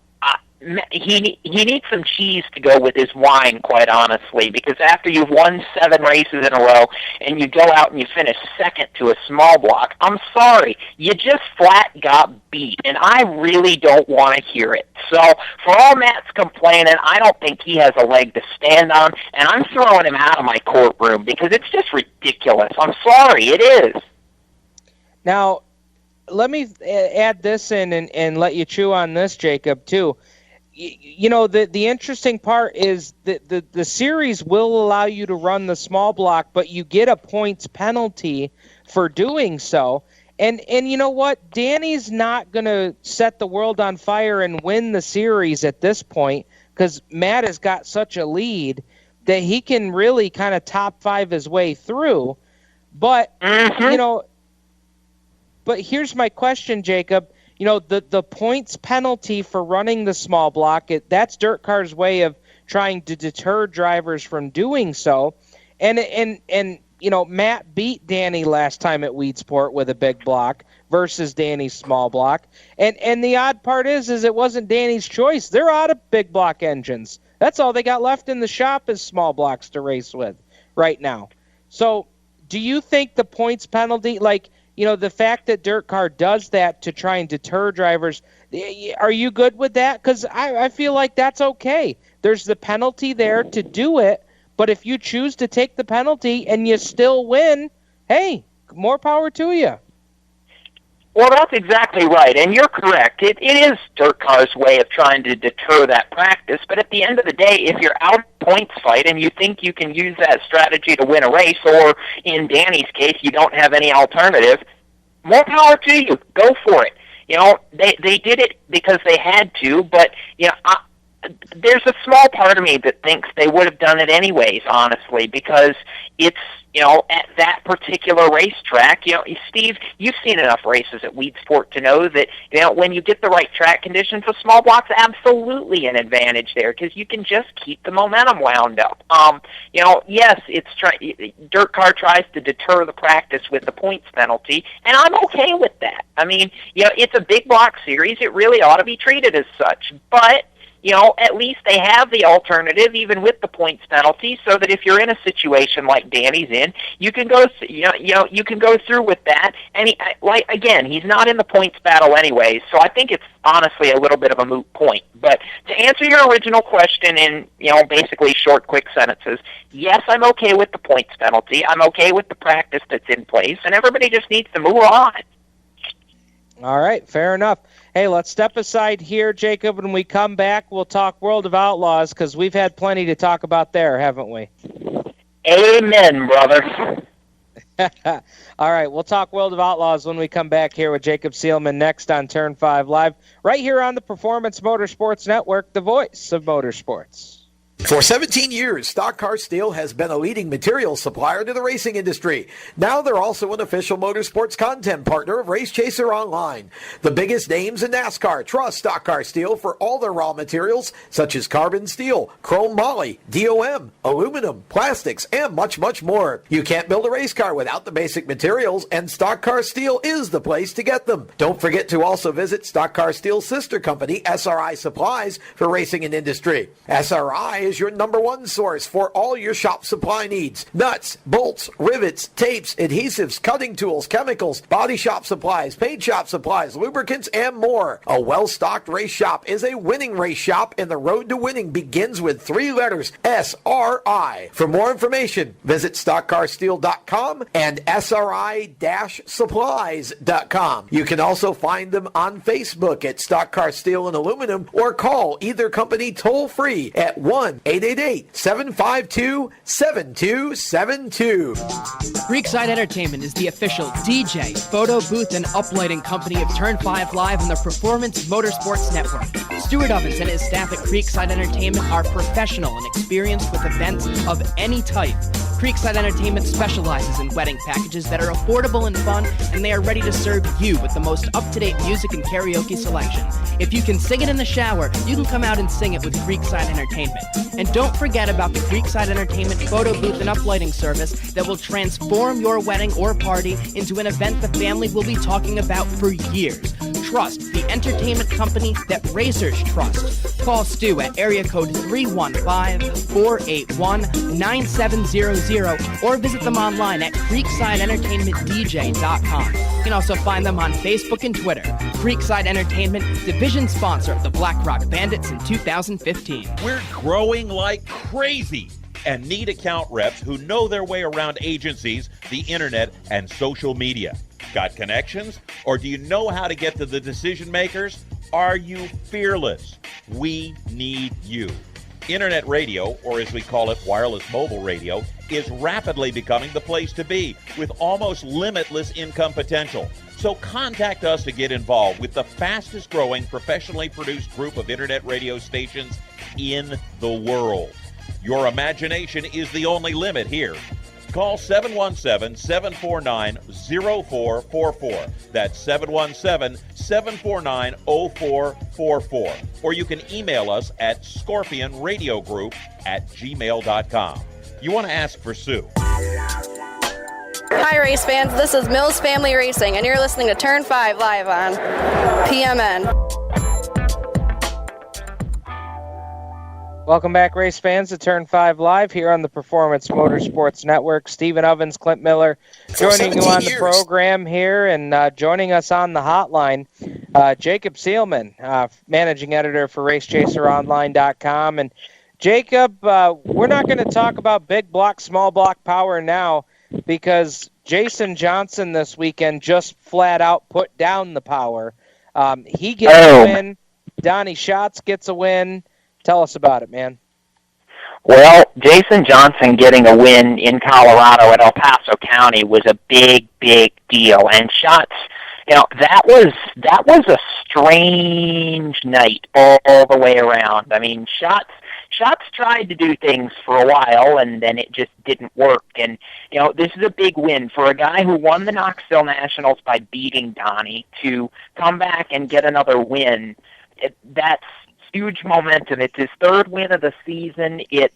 He needs some cheese to go with his wine, quite honestly, because after you've won 7 races in a row and you go out and you finish second to a small block, I'm sorry, you just flat got beat, and I really don't want to hear it. So for all Matt's complaining, I don't think he has a leg to stand on, and I'm throwing him out of my courtroom because it's just ridiculous. I'm sorry, it is.
Now, let me add this in and let you chew on this, Jacob, too. You know, the interesting part is that the series will allow you to run the small block, but you get a points penalty for doing so. And you know what? Danny's not going to set the world on fire and win the series at this point because Matt has got such a lead that he can really kind of top 5 his way through. But, you know, but here's my question, Jacob. You know, the points penalty for running the small block, that's Dirt Car's way of trying to deter drivers from doing so. And you know, Matt beat Danny last time at Weedsport with a big block versus Danny's small block. And the odd part is it wasn't Danny's choice. They're out of big block engines. That's all they got left in the shop is small blocks to race with right now. So do you think the points penalty, like, you know, the fact that Dirt Car does that to try and deter drivers, are you good with that? Because I feel like that's okay. There's the penalty there to do it, but if you choose to take the penalty and you still win, hey, more power to you.
Well, that's exactly right, and you're correct. It is Dirt Car's way of trying to deter that practice, but at the end of the day, if you're out of points fight and you think you can use that strategy to win a race, or in Danny's case, you don't have any alternative, more power to you. Go for it. You know, they did it because they had to, but, you know, there's a small part of me that thinks they would have done it anyways, honestly, because it's, you know, at that particular racetrack, you know, Steve, you've seen enough races at Weedsport to know that, you know, when you get the right track conditions, a small block's absolutely an advantage there because you can just keep the momentum wound up. You know, yes, Dirt Car tries to deter the practice with the points penalty, and I'm okay with that. I mean, you know, it's a big block series. It really ought to be treated as such, but you know, at least they have the alternative, even with the points penalty, so that if you're in a situation like Danny's in, you can go, you can go through with that. And again, he's not in the points battle anyways, so I think it's honestly a little bit of a moot point. But to answer your original question in, you know, basically short, quick sentences, yes, I'm okay with the points penalty. I'm okay with the practice that's in place, and everybody just needs to move on.
All right, fair enough. Hey, let's step aside here, Jacob. When we come back, we'll talk World of Outlaws because we've had plenty to talk about there, haven't we?
Amen, brother.
All right, we'll talk World of Outlaws when we come back here with Jacob Seelman next on Turn 5 Live, right here on the Performance Motorsports Network, the voice of motorsports.
For 17 years, Stock Car Steel has been a leading materials supplier to the racing industry. Now they're also an official motorsports content partner of Race Chaser Online. The biggest names in NASCAR trust Stock Car Steel for all their raw materials, such as carbon steel, chrome moly, DOM, aluminum, plastics, and much, much more. You can't build a race car without the basic materials, and Stock Car Steel is the place to get them. Don't forget to also visit Stock Car Steel's sister company, SRI Supplies, for racing and industry. SRI is your number one source for all your shop supply needs. Nuts, bolts, rivets, tapes, adhesives, cutting tools, chemicals, body shop supplies, paint shop supplies, lubricants, and more. A well-stocked race shop is a winning race shop, and the road to winning begins with 3 letters, SRI. For more information, visit stockcarsteel.com and SRI-supplies.com. You can also find them on Facebook at Stock Car Steel and Aluminum, or call either company toll-free at 1-888-752-7272.
Creekside Entertainment is the official DJ, photo booth, and uplighting company of Turn 5 Live and the Performance Motorsports Network. Stuart Ovens and his staff at Creekside Entertainment are professional and experienced with events of any type. Creekside Entertainment specializes in wedding packages that are affordable and fun, and they are ready to serve you with the most up-to-date music and karaoke selection. If you can sing it in the shower, you can come out and sing it with Creekside Entertainment. And don't forget about the Creekside Entertainment photo booth and uplighting service that will transform your wedding or party into an event the family will be talking about for years. Trust the entertainment company that racers trust. Call Stu at area code 315-481-9700 or visit them online at creeksideentertainmentdj.com. You can also find them on Facebook and Twitter. Creekside Entertainment, division sponsor of the Black Rock Bandits in 2015.
We're growing like crazy and need account reps who know their way around agencies, the internet, and social media. Got connections? Or do you know how to get to the decision makers? Are you fearless? We need you. Internet radio, or as we call it, wireless mobile radio, is rapidly becoming the place to be with almost limitless income potential. So contact us to get involved with the fastest growing professionally produced group of internet radio stations in the world. Your imagination is the only limit here. Call 717-749-0444. That's 717-749-0444. Or you can email us at scorpionradiogroup@gmail.com. You want to ask for Sue.
Hi, race fans. This is Mills Family Racing, and you're listening to Turn 5 Live on PMN.
Welcome back, race fans, to Turn 5 Live here on the Performance Motorsports Network. Stephen Ovens, Clint Miller, joining you on the program here, and joining us on the hotline, Jacob Seelman, managing editor for RaceChaserOnline.com. And Jacob, we're not going to talk about big block, small block power now, because Jason Johnson this weekend just flat out put down the power. He gets a win. Donnie Schatz gets a win. Tell us about it, man.
Well, Jason Johnson getting a win in Colorado at El Paso County was a big, big deal. And Schatz, that was a strange night all the way around. I mean, Schatz tried to do things for a while, and then it just didn't work. And, this is a big win for a guy who won the Knoxville Nationals by beating Donnie to come back and get another win. That's huge momentum. It's his third win of the season. It's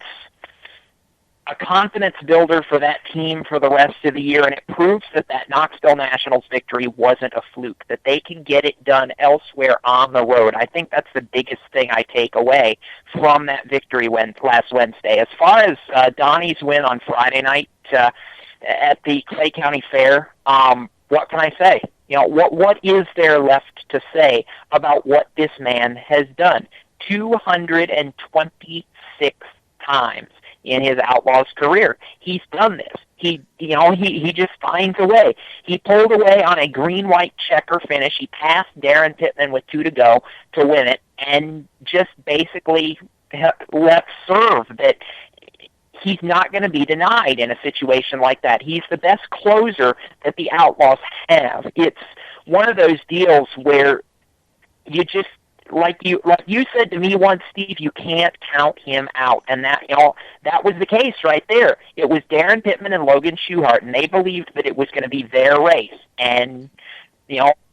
a confidence builder for that team for the rest of the year, and it proves that Knoxville Nationals victory wasn't a fluke, that they can get it done elsewhere on the road. I think that's the biggest thing I take away from that victory last Wednesday. As far as Donnie's win on Friday night at the Clay County Fair, what can I say? What is there left to say about what this man has done? 226 times in his Outlaws career, he's done this. He just finds a way. He pulled away on a green-white checker finish. He passed Darren Pittman with 2 to go to win it, and just basically left serve that he's not going to be denied in a situation like that. He's the best closer that the Outlaws have. It's one of those deals where you just, like you said to me once, Steve, you can't count him out, and that was the case right there. It was Darren Pittman and Logan Schuchart, and they believed that it was going to be their race, and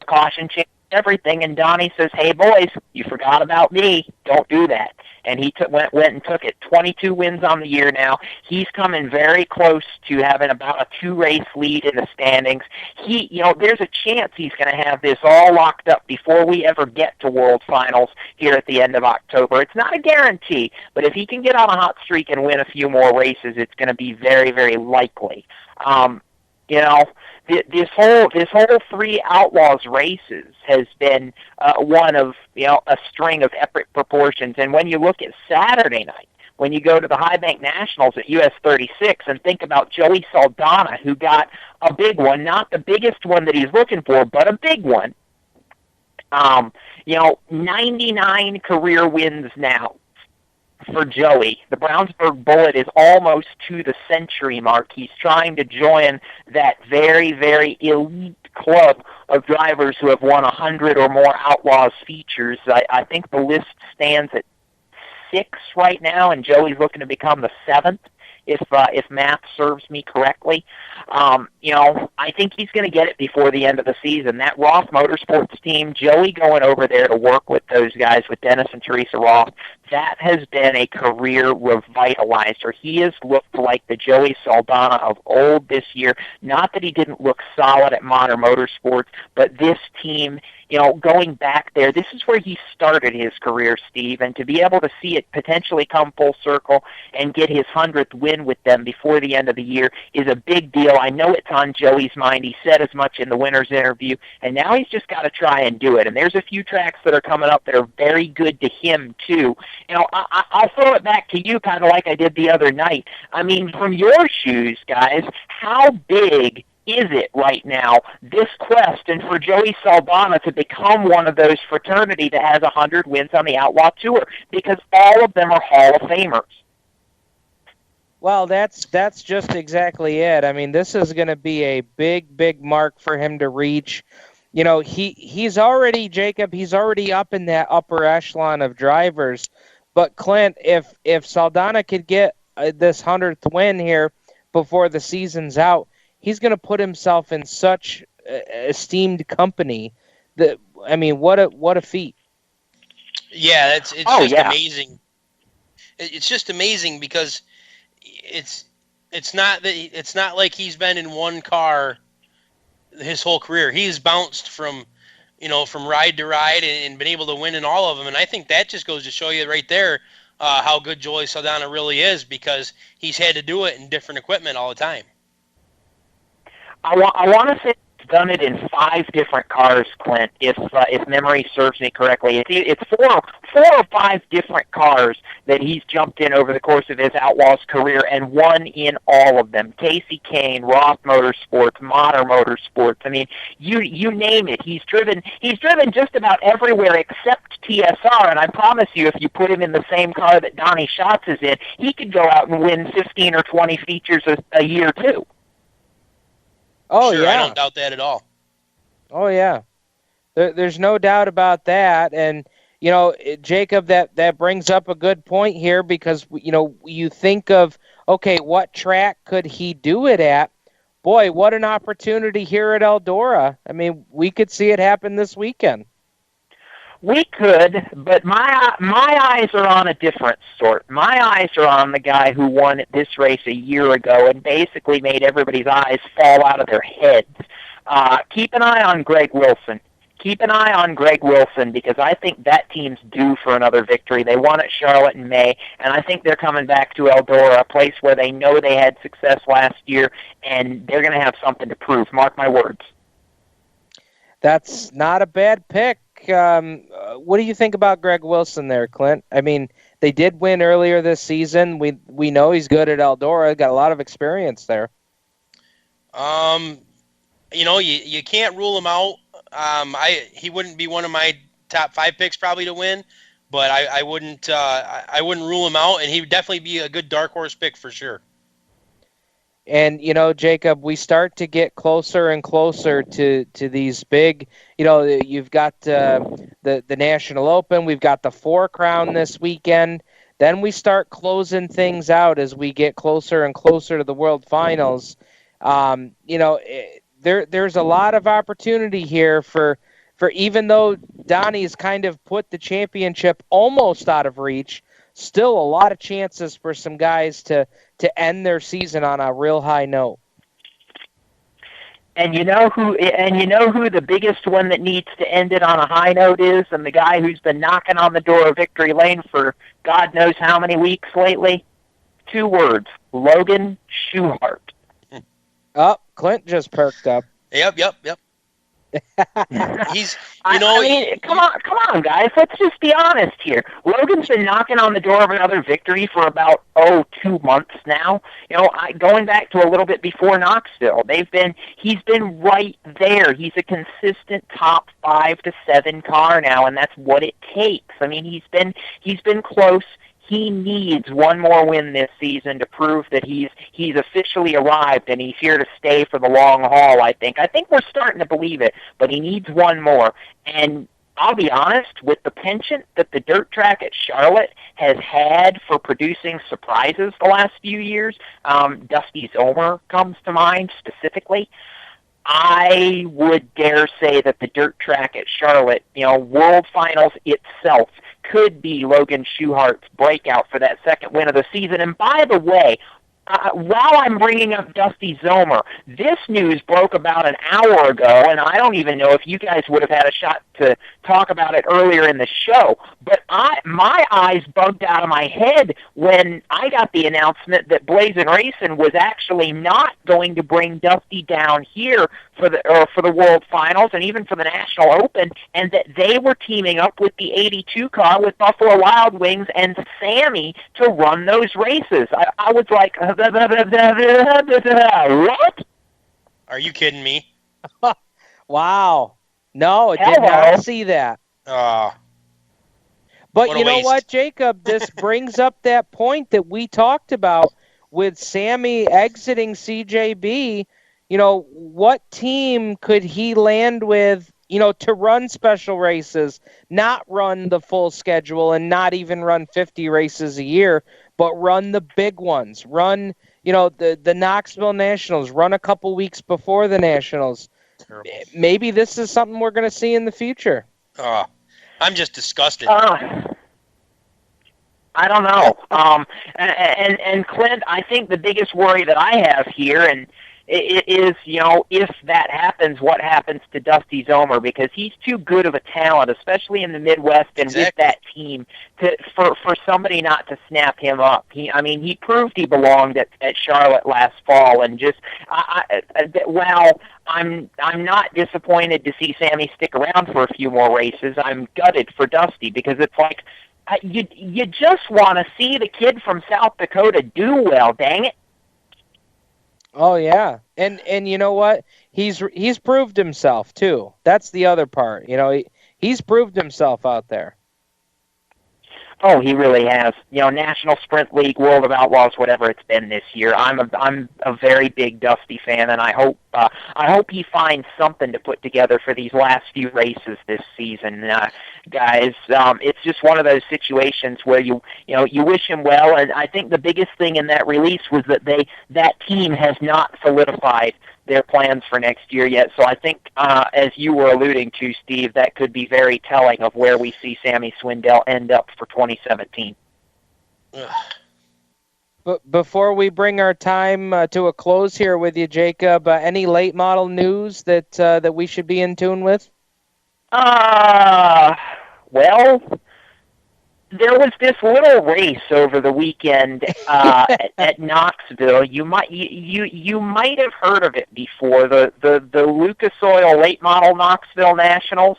caution changed everything. And Donnie says, "Hey boys, you forgot about me. Don't do that." And he went and took it. 22 wins on the year now. He's coming very close to having about a 2-race lead in the standings. There's a chance he's going to have this all locked up before we ever get to World Finals here at the end of October. It's not a guarantee, but if he can get on a hot streak and win a few more races, it's going to be very, very likely. This whole 3 Outlaws races has been one of a string of epic proportions. And when you look at Saturday night, when you go to the High Bank Nationals at US 36 and think about Joey Saldana, who got a big one, not the biggest one that he's looking for, but a big one. 99 career wins now for Joey. The Brownsburg Bullet is almost to the century mark. He's trying to join that very, very elite club of drivers who have won 100 or more Outlaws features. I think the list stands at 6 right now, and Joey's looking to become the 7th. If math serves me correctly. I think he's going to get it before the end of the season. That Roth Motorsports team, Joey going over there to work with those guys, with Dennis and Teresa Roth, that has been a career revitalizer. He has looked like the Joey Saldana of old this year. Not that he didn't look solid at Modern Motorsports, but this team, going back there, this is where he started his career, Steve, and to be able to see it potentially come full circle and get his 100th win with them before the end of the year is a big deal. I know it's on Joey's mind. He said as much in the winner's interview, and now he's just got to try and do it. And there's a few tracks that are coming up that are very good to him, too. I'll throw it back to you kind of like I did the other night. I mean, from your shoes, guys, how big is it right now, this quest, and for Joey Saldana to become one of those fraternity that has 100 wins on the Outlaw Tour? Because all of them are Hall of Famers.
Well, that's just exactly it. I mean, this is going to be a big mark for him to reach. He's already, Jacob, he's already up in that upper echelon of drivers. But Clint, if Saldana could get this 100th win here before the season's out, he's going to put himself in such esteemed company. That, I mean, what a feat.
Yeah, it's just amazing. It's just amazing because it's not like he's been in one car his whole career. He's bounced from ride to ride and been able to win in all of them. And I think that just goes to show you right there how good Joey Saldana really is, because he's had to do it in different equipment all the time.
I want to say he's done it in 5 different cars, Clint, if memory serves me correctly. It's 4 or 5 different cars that he's jumped in over the course of his Outlaws career and won in all of them. Casey Kane, Roth Motorsports, Modern Motorsports. I mean, you name it. He's driven just about everywhere except TSR, and I promise you, if you put him in the same car that Donnie Schatz is in, he could go out and win 15 or 20 features a year too.
Oh,
sure,
yeah.
I don't doubt that at all.
Oh, yeah. There's no doubt about that. And, Jacob, that brings up a good point here, because, you think of, okay, what track could he do it at? Boy, what an opportunity here at Eldora. I mean, we could see it happen this weekend.
We could, but my eyes are on a different sort. My eyes are on the guy who won this race a year ago and basically made everybody's eyes fall out of their heads. Keep an eye on Greg Wilson. Keep an eye on Greg Wilson, because I think that team's due for another victory. They won at Charlotte in May, and I think they're coming back to Eldora, a place where they know they had success last year, and they're going to have something to prove. Mark my words.
That's not a bad pick. What do you think about Greg Wilson there, Clint? I mean, they did win earlier this season. We know he's good at Eldora. Got a lot of experience there.
You can't rule him out. He wouldn't be one of my top 5 picks probably to win, but I wouldn't rule him out, and he would definitely be a good dark horse pick for sure.
And, Jacob, we start to get closer and closer to these big, you've got the National Open, we've got the Four Crown this weekend. Then we start closing things out as we get closer and closer to the World Finals. There's a lot of opportunity here for even though Donnie's kind of put the championship almost out of reach, still a lot of chances for some guys to end their season on a real high note.
And you know who the biggest one that needs to end it on a high note is, and the guy who's been knocking on the door of victory lane for God knows how many weeks lately? 2 words: Logan Schuchart.
Oh, Clint just perked up.
Yep. He's,
I mean, come on, guys. Let's just be honest here. Logan's been knocking on the door of another victory for about 2 months now. Going back to a little bit before Knoxville, he's been right there. He's a consistent top 5 to 7 car now, and that's what it takes. I mean, he's been close. He needs one more win this season to prove that he's officially arrived and he's here to stay for the long haul, I think. I think we're starting to believe it, but he needs one more. And I'll be honest, with the penchant that the dirt track at Charlotte has had for producing surprises the last few years, Dusty Zomer comes to mind specifically. I would dare say that the dirt track at Charlotte, World Finals itself, could be Logan Schuchart's breakout for that second win of the season. And by the way, while I'm bringing up Dusty Zomer, this news broke about an hour ago, and I don't even know if you guys would have had a shot to talk about it earlier in the show, but my eyes bugged out of my head when I got the announcement that Blazin' Racing was actually not going to bring Dusty down here for the World Finals and even for the National Open, and that they were teaming up with the 82 car with Buffalo Wild Wings and Sammy to run those races. I was like, what?
Are you kidding me?
Wow. No, I did not see that. But you know what, Jacob? This brings up that point that we talked about with Sammy exiting CJB. What team could he land with, to run special races, not run the full schedule and not even run 50 races a year, but run the big ones, run, the Knoxville Nationals, run a couple weeks before the Nationals. Terrible. Maybe this is something we're going to see in the future.
I'm just disgusted.
I don't know. And Clint, I think the biggest worry that I have here, and it is, if that happens, what happens to Dusty Zomer? Because he's too good of a talent, especially in the Midwest and with that team, for somebody not to snap him up. He proved he belonged at Charlotte last fall, and just while I'm not disappointed to see Sammy stick around for a few more races, I'm gutted for Dusty because it's like you just want to see the kid from South Dakota do well. Dang it.
Oh yeah, and you know what? He's proved himself too. That's the other part. He's proved himself out there.
Oh, he really has. National Sprint League, World of Outlaws, whatever it's been this year. I'm a very big Dusty fan, and I hope he finds something to put together for these last few races this season, guys. It's just one of those situations where you wish him well, and I think the biggest thing in that release was that that team has not solidified their plans for next year yet. So I think, as you were alluding to, Steve, that could be very telling of where we see Sammy Swindell end up for 2017.
But before we bring our time to a close here with you, Jacob, any late model news that we should be in tune with?
Well, there was this little race over the weekend at Knoxville. You might have heard of it before. The Lucas Oil Late Model Knoxville Nationals.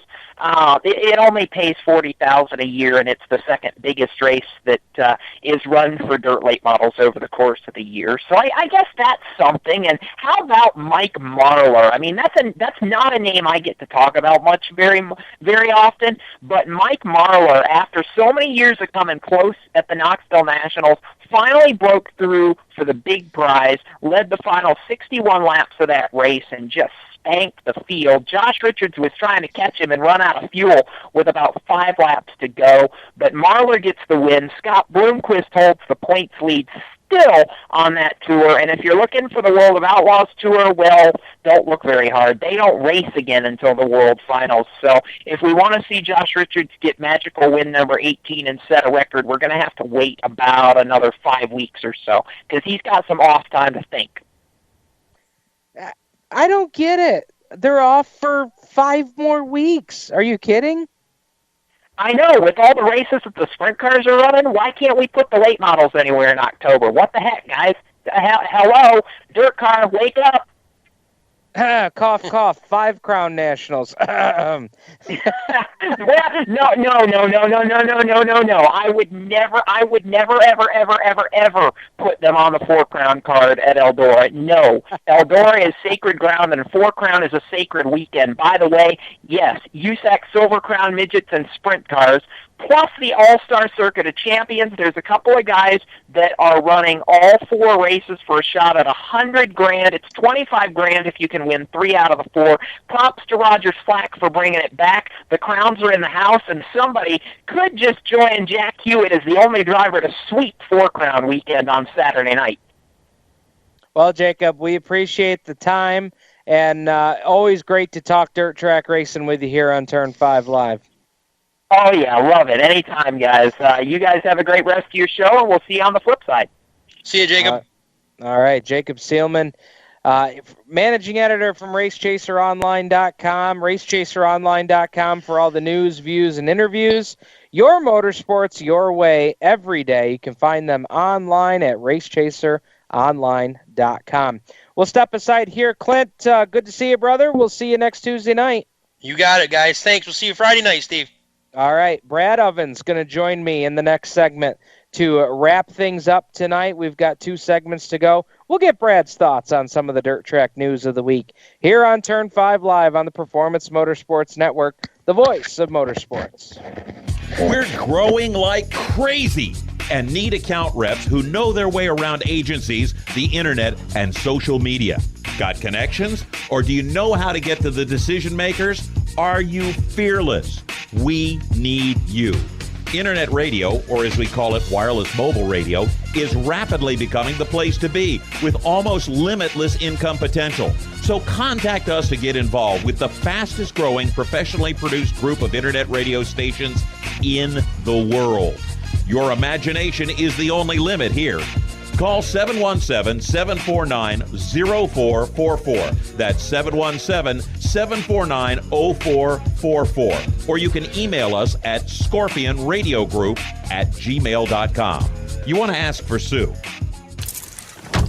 It only pays $40,000 a year, and it's the second biggest race that is run for dirt late models over the course of the year. So I guess that's something. And how about Mike Marlar? I mean, that's not a name I get to talk about much very often. But Mike Marlar, after so many years of coming close at the Knoxville Nationals, finally broke through for the big prize, led the final 61 laps of that race, and just spanked the field. Josh Richards was trying to catch him and run out of fuel with about 5 laps to go, but Marlar gets the win. Scott Bloomquist holds the points lead still on that tour, and if you're looking for the World of Outlaws Tour, well, don't look very hard. They don't race again until the World Finals, so if we want to see Josh Richards get magical win number 18 and set a record, we're going to have to wait about another 5 weeks or so, because he's got some off time to think.
I don't get it. They're off for 5 more weeks. Are you kidding?
I know. With all the races that the sprint cars are running, why can't we put the late models anywhere in October? What the heck, guys? Hello? Dirt car, wake up.
Cough, cough. 5 Crown Nationals.
No. I would never, ever put them on the 4 Crown card at Eldora. No. Eldora is sacred ground, and 4 Crown is a sacred weekend. By the way, yes, USAC Silver Crown midgets and sprint cars, plus the All-Star Circuit of Champions. There's a couple of guys that are running all 4 races for a shot at $100,000. It's $25,000 if you can win 3 out of the 4. Props to Roger Slack for bringing it back. The crowns are in the house, and somebody could just join Jack Hewitt as the only driver to sweep 4 Crown weekend on Saturday night.
Well, Jacob, we appreciate the time, and always great to talk dirt track racing with you here on Turn 5 Live.
Oh, yeah, love it. Anytime, guys. You guys have a great rest of your show, and we'll see you on the flip side.
See you, Jacob.
All right, Jacob Seelman, managing editor from RaceChaserOnline.com, RaceChaserOnline.com for all the news, views, and interviews. Your motorsports, your way, every day. You can find them online at RaceChaserOnline.com. We'll step aside here. Clint, good to see you, brother. We'll see you next Tuesday night.
You got it, guys. Thanks. We'll see you Friday night, Steve.
All right, Brad Ovens going to join me in the next segment to wrap things up tonight. We've got 2 segments to go. We'll get Brad's thoughts on some of the dirt track news of the week here on Turn 5 Live on the Performance Motorsports Network, the voice of motorsports.
We're growing like crazy and need account reps who know their way around agencies, the internet, and social media. Got connections? Or do you know how to get to the decision makers? Are you fearless? We need you. Internet radio, or as we call it, wireless mobile radio, is rapidly becoming the place to be with almost limitless income potential. So contact us to get involved with the fastest growing professionally produced group of internet radio stations in the world. Your imagination is the only limit here. Call 717-749-0444. That's 717-749-0444. Or you can email us at scorpionradiogroup@gmail.com. You want to ask for Sue.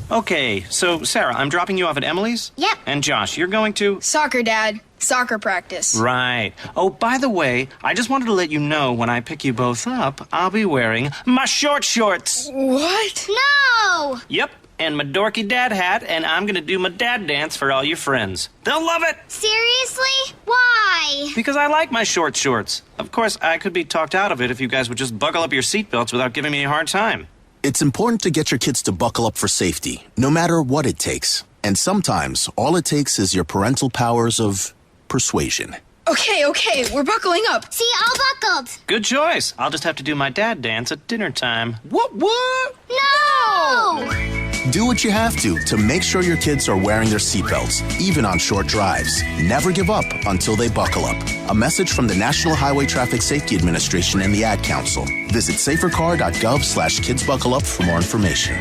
Okay, so Sarah, I'm dropping you off at Emily's?
Yep.
And Josh, you're going to?
Soccer, Dad. Soccer practice.
Right. Oh, by the way, I just wanted to let you know when I pick you both up, I'll be wearing my short shorts.
What? No!
Yep, and my dorky dad hat, and I'm going to do my dad dance for all your friends. They'll love it!
Seriously? Why?
Because I like my short shorts. Of course, I could be talked out of it if you guys would just buckle up your seatbelts without giving me a hard time.
It's important to get your kids to buckle up for safety, no matter what it takes. And sometimes, all it takes is your parental powers of persuasion.
Okay, we're buckling up. See, all buckled.
Good choice. I'll just have to do my dad dance at dinner time.
What?
No!
Do what you have to make sure your kids are wearing their seatbelts, even on short drives. Never give up until they buckle up. A message from the National Highway Traffic Safety Administration and the Ad Council. Visit safercar.gov/kidsbuckleup for more information.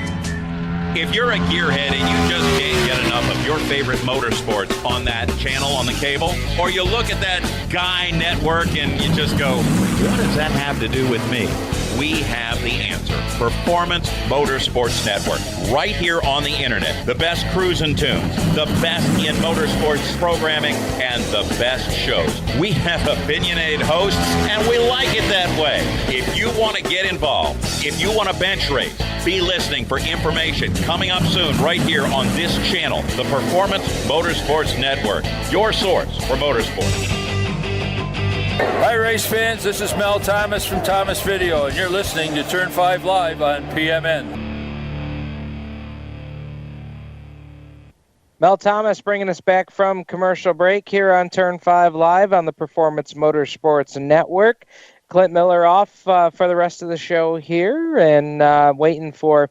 If you're a gearhead and you just can't get enough of your favorite motorsports on that channel on the cable, or you look at that Guy network and you just go, what does that have to do with me? We have the answer. Performance Motorsports Network. Right here on the internet. The best cruise and tunes, the best in motorsports programming, and the best shows. We have opinionated hosts, and we like it that way. If you want to get involved, if you want to bench race, be listening for information coming up soon right here on this channel, the Performance Motorsports Network. Your source for motorsports.
Hi, race fans. This is Mel Thomas from Thomas Video, and you're listening to Turn 5 Live on PMN.
Mel Thomas bringing us back from commercial break here on Turn 5 Live on the Performance Motorsports Network. Clint Miller off for the rest of the show here, and waiting for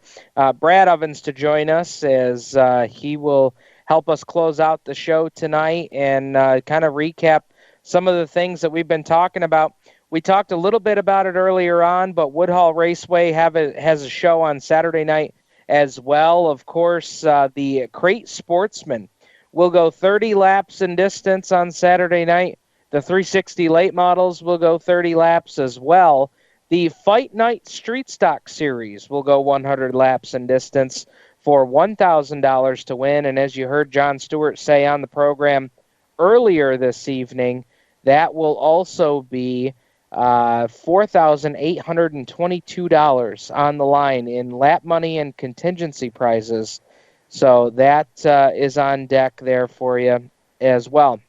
Brad Ovens to join us as he will help us close out the show tonight and kind of recap some of the things that we've been talking about. We talked a little bit about it earlier on, but Woodhall Raceway has a show on Saturday night as well. Of course, the Crate Sportsman will go 30 laps in distance on Saturday night. The 360 late models will go 30 laps as well. The Fight Night Street Stock Series will go 100 laps in distance for $1,000 to win. And as you heard John Stewart say on the program earlier this evening, that will also be $4,822 on the line in lap money and contingency prizes. So that is on deck there for you as well.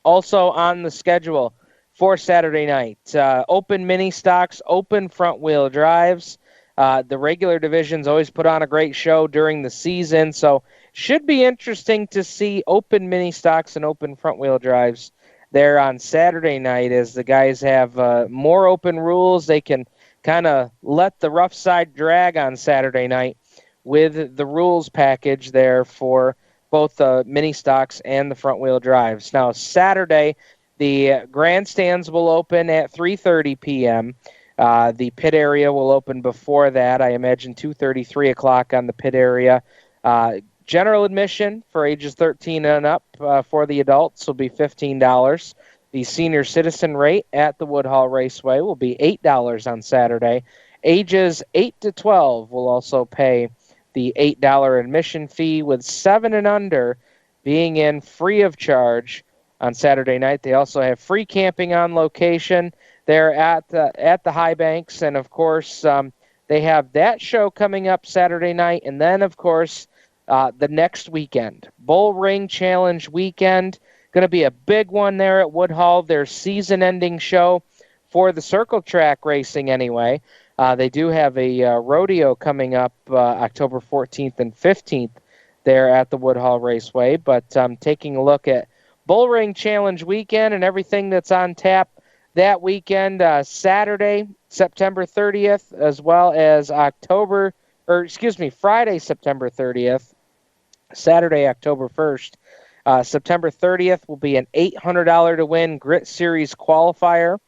Also on the schedule for Saturday night, open mini stocks, open front-wheel drives. The regular divisions always put on a great show during the season, so should be interesting to see open mini stocks and open front-wheel drives there on Saturday night as the guys have more open rules. They can kind of let the rough side drag on Saturday night with the rules package there for both the mini stocks and the front-wheel drives. Now, Saturday, the grandstands will open at 3:30 p.m. The pit area will open before that. I imagine 2:30, 3 o'clock on the pit area. General admission for ages 13 and up for the adults will be $15. The senior citizen rate at the Woodhall Raceway will be $8 on Saturday. Ages 8 to 12 will also pay the $8 admission fee, with 7 and under being in free of charge on Saturday night. They also have free camping on location there at the High Banks, and of course they have that show coming up Saturday night, and then of course the next weekend, Bull Ring Challenge weekend, going to be a big one there at Woodhall. Their season-ending show for the circle track racing anyway. They do have a rodeo coming up October 14th and 15th there at the Woodhall Raceway. But taking a look at Bull Ring Challenge weekend and everything that's on tap that weekend, Saturday, September 30th, as well as Friday, September 30th, Saturday, October 1st. September 30th will be an $800 to win Grit Series qualifier.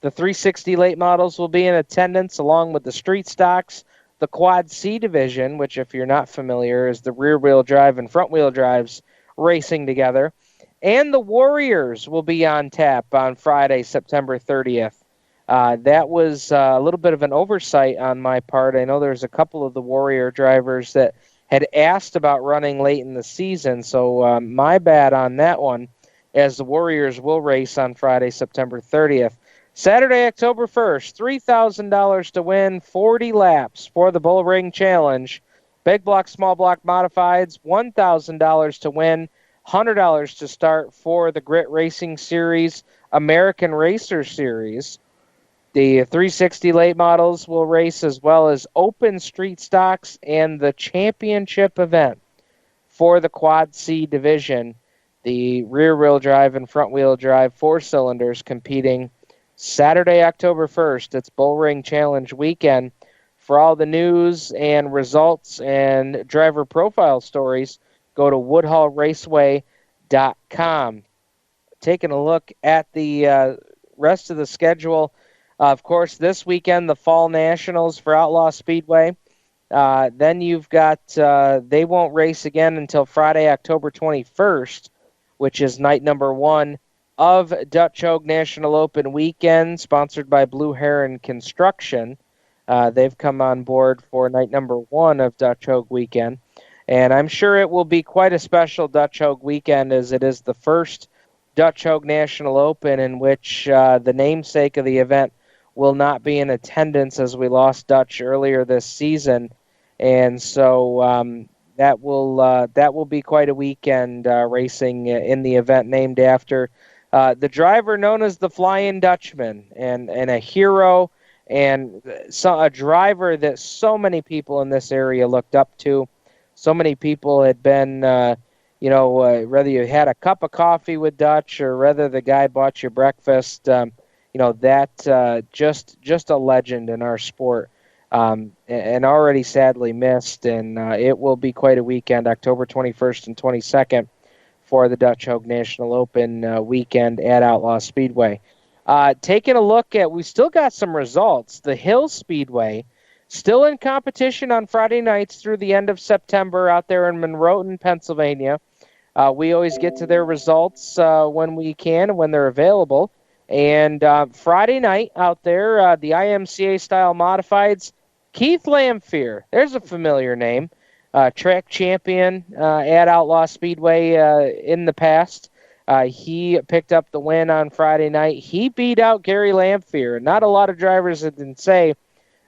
The 360 late models will be in attendance along with the street stocks, the Quad C division, which if you're not familiar is the rear wheel drive and front wheel drives racing together. And the Warriors will be on tap on Friday, September 30th. That was a little bit of an oversight on my part. I know there's a couple of the Warrior drivers that had asked about running late in the season, so my bad on that one, as the Warriors will race on Friday, September 30th. Saturday, October 1st, $3,000 to win, 40 laps for the Bull Ring Challenge. Big block, small block modifieds, $1,000 to win, $100 to start for the Grit Racing Series, American Racer Series. The 360 late models will race, as well as open street stocks and the championship event for the Quad C division. The rear-wheel drive and front-wheel drive 4-cylinders competing Saturday, October 1st. It's Bull Ring Challenge weekend. For all the news and results and driver profile stories, go to woodhallraceway.com. Taking a look at the rest of the schedule, of course, this weekend, the Fall Nationals for Outlaw Speedway. Then you've got, they won't race again until Friday, October 21st, which is night number 1 of Dutch Oak National Open weekend, sponsored by Blue Heron Construction. They've come on board for night number 1 of Dutch Oak weekend. And I'm sure it will be quite a special Dutch Oak weekend, as it is the first Dutch Oak National Open in which the namesake of the event will not be in attendance, as we lost Dutch earlier this season. And so that will be quite a weekend racing in the event named after the driver known as the Flying Dutchman, and a hero, and a driver that so many people in this area looked up to. So many people had been, whether you had a cup of coffee with Dutch or whether the guy bought you breakfast, just a legend in our sport. And already sadly missed, and it will be quite a weekend, October 21st and 22nd, for the Dutch Oak National Open weekend at Outlaw Speedway. Taking a look at, we still got some results. The Hill Speedway, still in competition on Friday nights through the end of September out there in Monroe, Pennsylvania. We always get to their results when we can, when they're available. And Friday night out there, the IMCA style modifieds, Keith Lamphere, there's a familiar name, track champion at Outlaw Speedway in the past. He picked up the win on Friday night. He beat out Gary Lamphere. Not a lot of drivers can say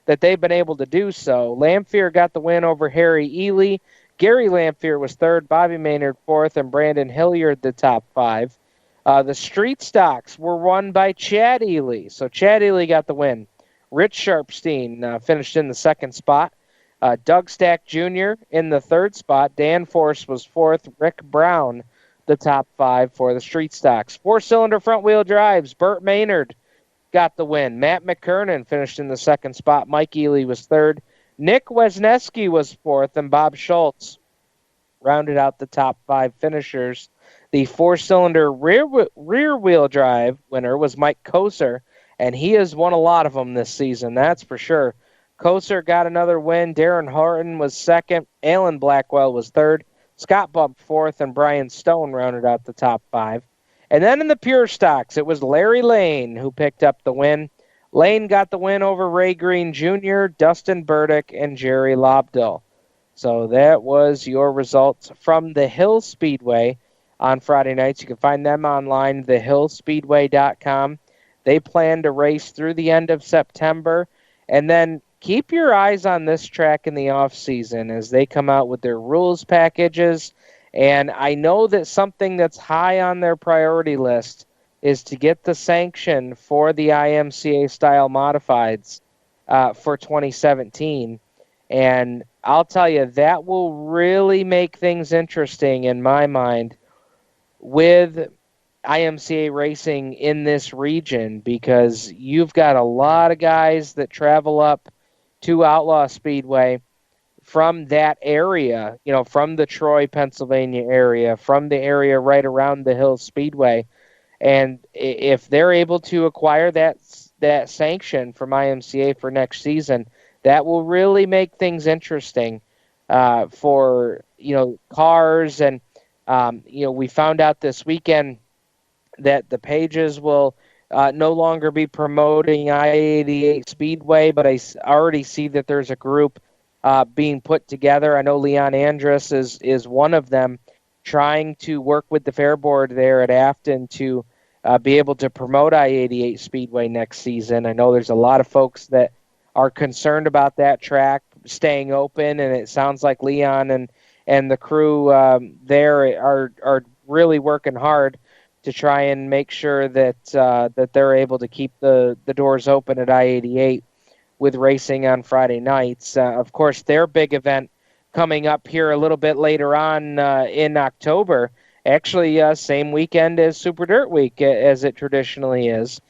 that they've been able to do so. Lamphere got the win over Harry Ely. Gary Lamphere was third, Bobby Maynard fourth, and Brandon Hilliard the top 5. The street stocks were won by Chad Ely. So Chad Ely got the win. Rich Sharpstein finished in the second spot. Doug Stack Jr. in the third spot. Dan Force was fourth. Rick Brown, the top 5 for the street stocks. 4-cylinder front-wheel drives. Burt Maynard got the win. Matt McKernan finished in the second spot. Mike Ely was third. Nick Wesneski was fourth, and Bob Schultz rounded out the top 5 finishers. The 4-cylinder rear-wheel drive winner was Mike Koser, and he has won a lot of them this season, that's for sure. Koser got another win. Darren Horton was second. Alan Blackwell was third. Scott bumped fourth, and Brian Stone rounded out the top 5. And then in the pure stocks, it was Larry Lane who picked up the win. Lane got the win over Ray Green Jr., Dustin Burdick, and Jerry Lobdell. So that was your results from the Hill Speedway on Friday nights. You can find them online, thehillspeedway.com. They plan to race through the end of September. And then keep your eyes on this track in the off-season as they come out with their rules packages. And I know that something that's high on their priority list is to get the sanction for the IMCA-style modifieds for 2017. And I'll tell you, that will really make things interesting in my mind with IMCA racing in this region, because you've got a lot of guys that travel up to Outlaw Speedway from that area, from the Troy, Pennsylvania area, from the area right around the Hill Speedway. And if they're able to acquire that sanction from IMCA for next season, that will really make things interesting for, cars. And, we found out this weekend that the pages will no longer be promoting I-88 Speedway, but I already see that there's a group being put together. I know Leon Andrus is one of them, trying to work with the Fair Board there at Afton to be able to promote I-88 Speedway next season. I know there's a lot of folks that are concerned about that track staying open, and it sounds like Leon and the crew there are really working hard to try and make sure that that they're able to keep the doors open at I-88 with racing on Friday nights. Of course, their big event coming up here a little bit later on in October, actually same weekend as Super Dirt Week, as it traditionally is.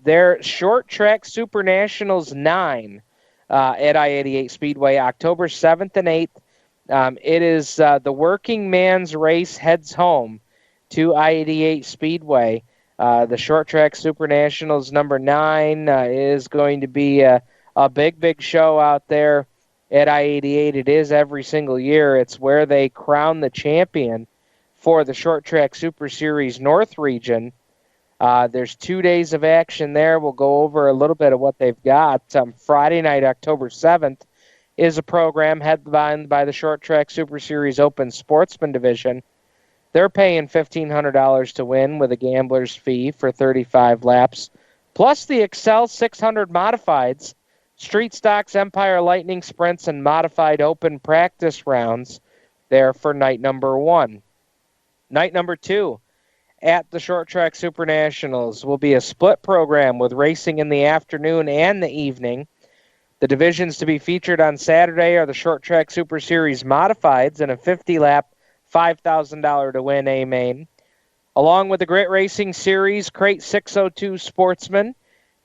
Their Short Track Super Nationals 9 at I-88 Speedway, October 7th and 8th. It is the working man's race heads home to I-88 Speedway. The Short Track Super Nationals number 9 is going to be a big show out there. at I-88. It is every single year. It's where they crown the champion for the Short Track Super Series North region. There's 2 days of action there. We'll go over a little bit of what they've got. Friday night, October 7th, is a program headlined by the Short Track Super Series Open Sportsman Division. They're paying $1,500 to win with a gambler's fee for 35 laps, plus the Excel 600 Modifieds, Street Stocks, Empire Lightning Sprints, and Modified Open Practice Rounds there for night number 1. Night number 2 at the Short Track Super Nationals will be a split program with racing in the afternoon and the evening. The divisions to be featured on Saturday are the Short Track Super Series Modifieds and a 50-lap, $5,000 to win A-Main, along with the Grit Racing Series, Crate 602 Sportsman,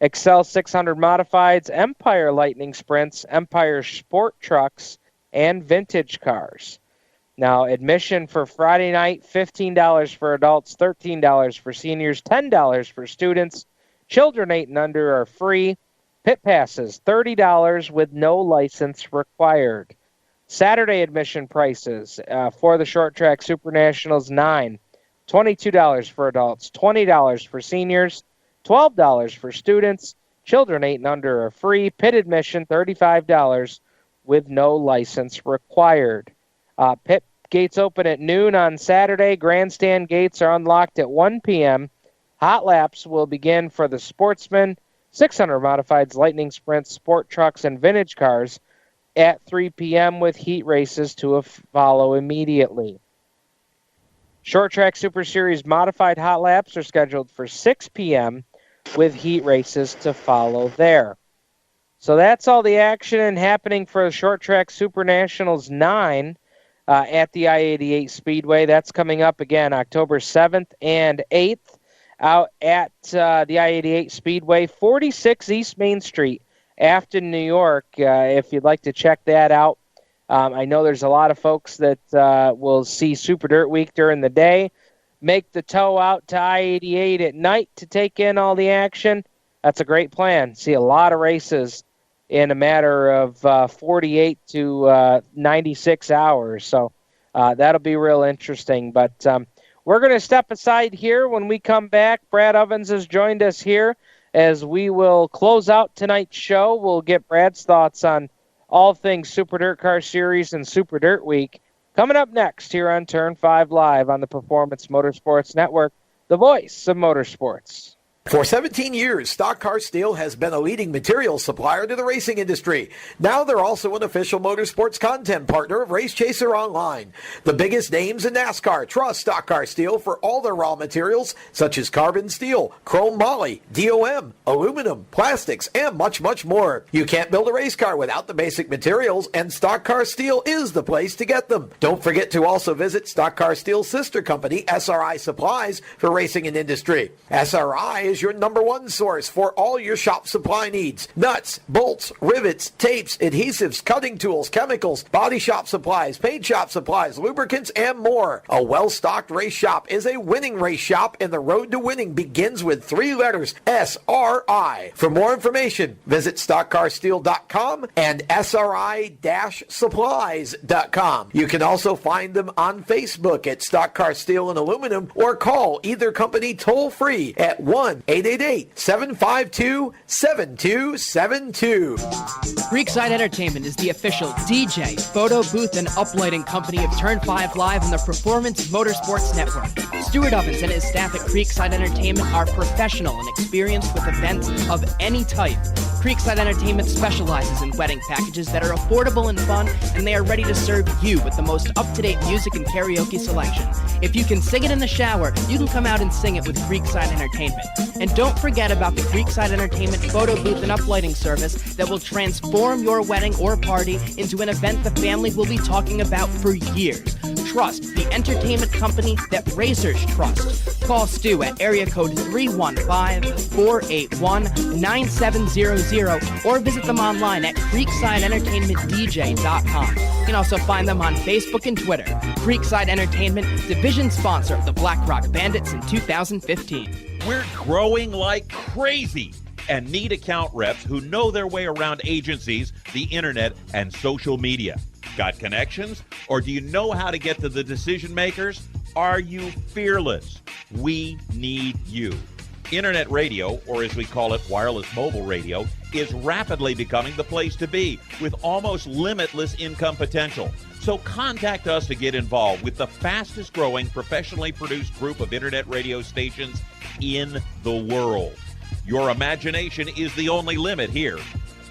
Excel 600 Modifieds, Empire Lightning Sprints, Empire Sport Trucks, and Vintage Cars. Now, admission for Friday night, $15 for adults, $13 for seniors, $10 for students. Children 8 and under are free. Pit passes, $30 with no license required. Saturday admission prices for the Short Track Super Nationals, $9, $22 for adults, $20 for seniors, $12 for students. Children 8 and under are free. Pit admission, $35 with no license required. Pit gates open at noon on Saturday. Grandstand gates are unlocked at 1 p.m. Hot laps will begin for the Sportsman, 600 Modifieds, Lightning Sprints, Sport Trucks, and Vintage Cars at 3 p.m. with heat races to follow immediately. Short Track Super Series Modified Hot Laps are scheduled for 6 p.m. with heat races to follow there. So that's all the action happening for the Short Track Super Nationals 9 at the I-88 Speedway. That's coming up again October 7th and 8th out at the I-88 Speedway, 46 East Main Street, Afton, New York, if you'd like to check that out. I know there's a lot of folks that will see Super Dirt Week during the day, make the tow out to I-88 at night to take in all the action. That's a great plan. See a lot of races in a matter of 48 to 96 hours. So that'll be real interesting. But we're going to step aside here. When we come back, Brad Ovens has joined us here as we will close out tonight's show. We'll get Brad's thoughts on all things Super Dirt Car Series and Super Dirt Week. Coming up next here on Turn 5 Live on the Performance Motorsports Network, the voice of motorsports.
For 17 years, Stock Car Steel has been a leading materials supplier to the racing industry. Now they're also an official motorsports content partner of Race Chaser Online. The biggest names in NASCAR trust Stock Car Steel for all their raw materials, such as carbon steel, chrome moly, DOM, aluminum, plastics, and much, much more. You can't build a race car without the basic materials, and Stock Car Steel is the place to get them. Don't forget to also visit Stock Car Steel's sister company, SRI Supplies, for racing and industry. SRI is your number one source for all your shop supply needs. Nuts, bolts, rivets, tapes, adhesives, cutting tools, chemicals, body shop supplies, paint shop supplies, lubricants, and more. A well-stocked race shop is a winning race shop, and the road to winning begins with 3 letters, SRI. For more information, visit stockcarsteel.com and SRI-supplies.com. You can also find them on Facebook at Stock Car Steel and Aluminum, or call either company toll-free at 1-888-752-7272.
Creekside Entertainment is the official DJ, photo booth, and uplighting company of Turn 5 Live and the Performance Motorsports Network. Stuart Ovens and his staff at Creekside Entertainment are professional and experienced with events of any type. Creekside Entertainment specializes in wedding packages that are affordable and fun, and they are ready to serve you with the most up-to-date music and karaoke selection. If you can sing it in the shower, you can come out and sing it with Creekside Entertainment. And don't forget about the Creekside Entertainment photo booth and uplighting service that will transform your wedding or party into an event the family will be talking about for years. Trust the entertainment company that racers trust. Call Stu at area code 315-481-9700 or visit them online at creeksideentertainmentdj.com. You can also find them on Facebook and Twitter. Creekside Entertainment, division sponsor of the Black Rock Bandits in 2015.
We're growing like crazy and need account reps who know their way around agencies, the internet, and social media. Got connections? Or do you know how to get to the decision makers? Are you fearless? We need you. Internet radio, or as we call it, wireless mobile radio, is rapidly becoming the place to be with almost limitless income potential. So contact us to get involved with the fastest growing professionally produced group of internet radio stations in the world. Your imagination is the only limit here.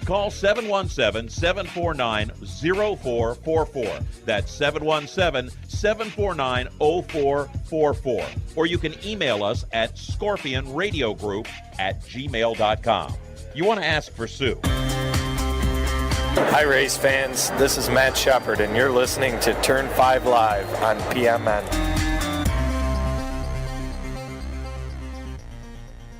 Call 717-749-0444. That's 717-749-0444. Or you can email us at scorpionradiogroup@gmail.com. You want to ask for Sue.
Hi, race fans. This is Matt Shepard, and you're listening to Turn 5 Live on PMN.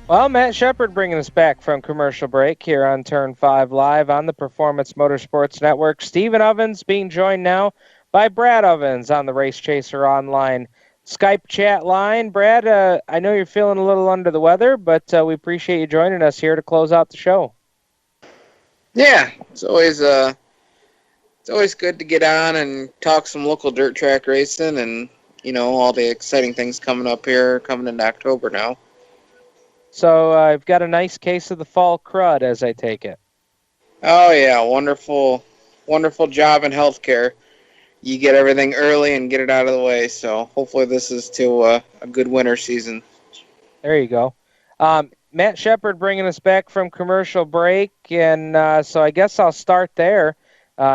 Well, Matt Shepard bringing us back from commercial break here on Turn 5 Live on the Performance Motorsports Network. Stephen Ovens being joined now by Brad Ovens on the Race Chaser Online Skype chat line. Brad, I know you're feeling a little under the weather, but we appreciate you joining us here to close out the show.
Yeah, it's always good to get on and talk some local dirt track racing and, you know, all the exciting things coming up here, coming into October now.
So I've got a nice case of the fall crud, as I take it.
Oh, yeah, wonderful job in healthcare. You get everything early and get it out of the way, so hopefully this is to a good winter season.
There you go. Matt Shepard bringing us back from commercial break, and so I guess I'll start there.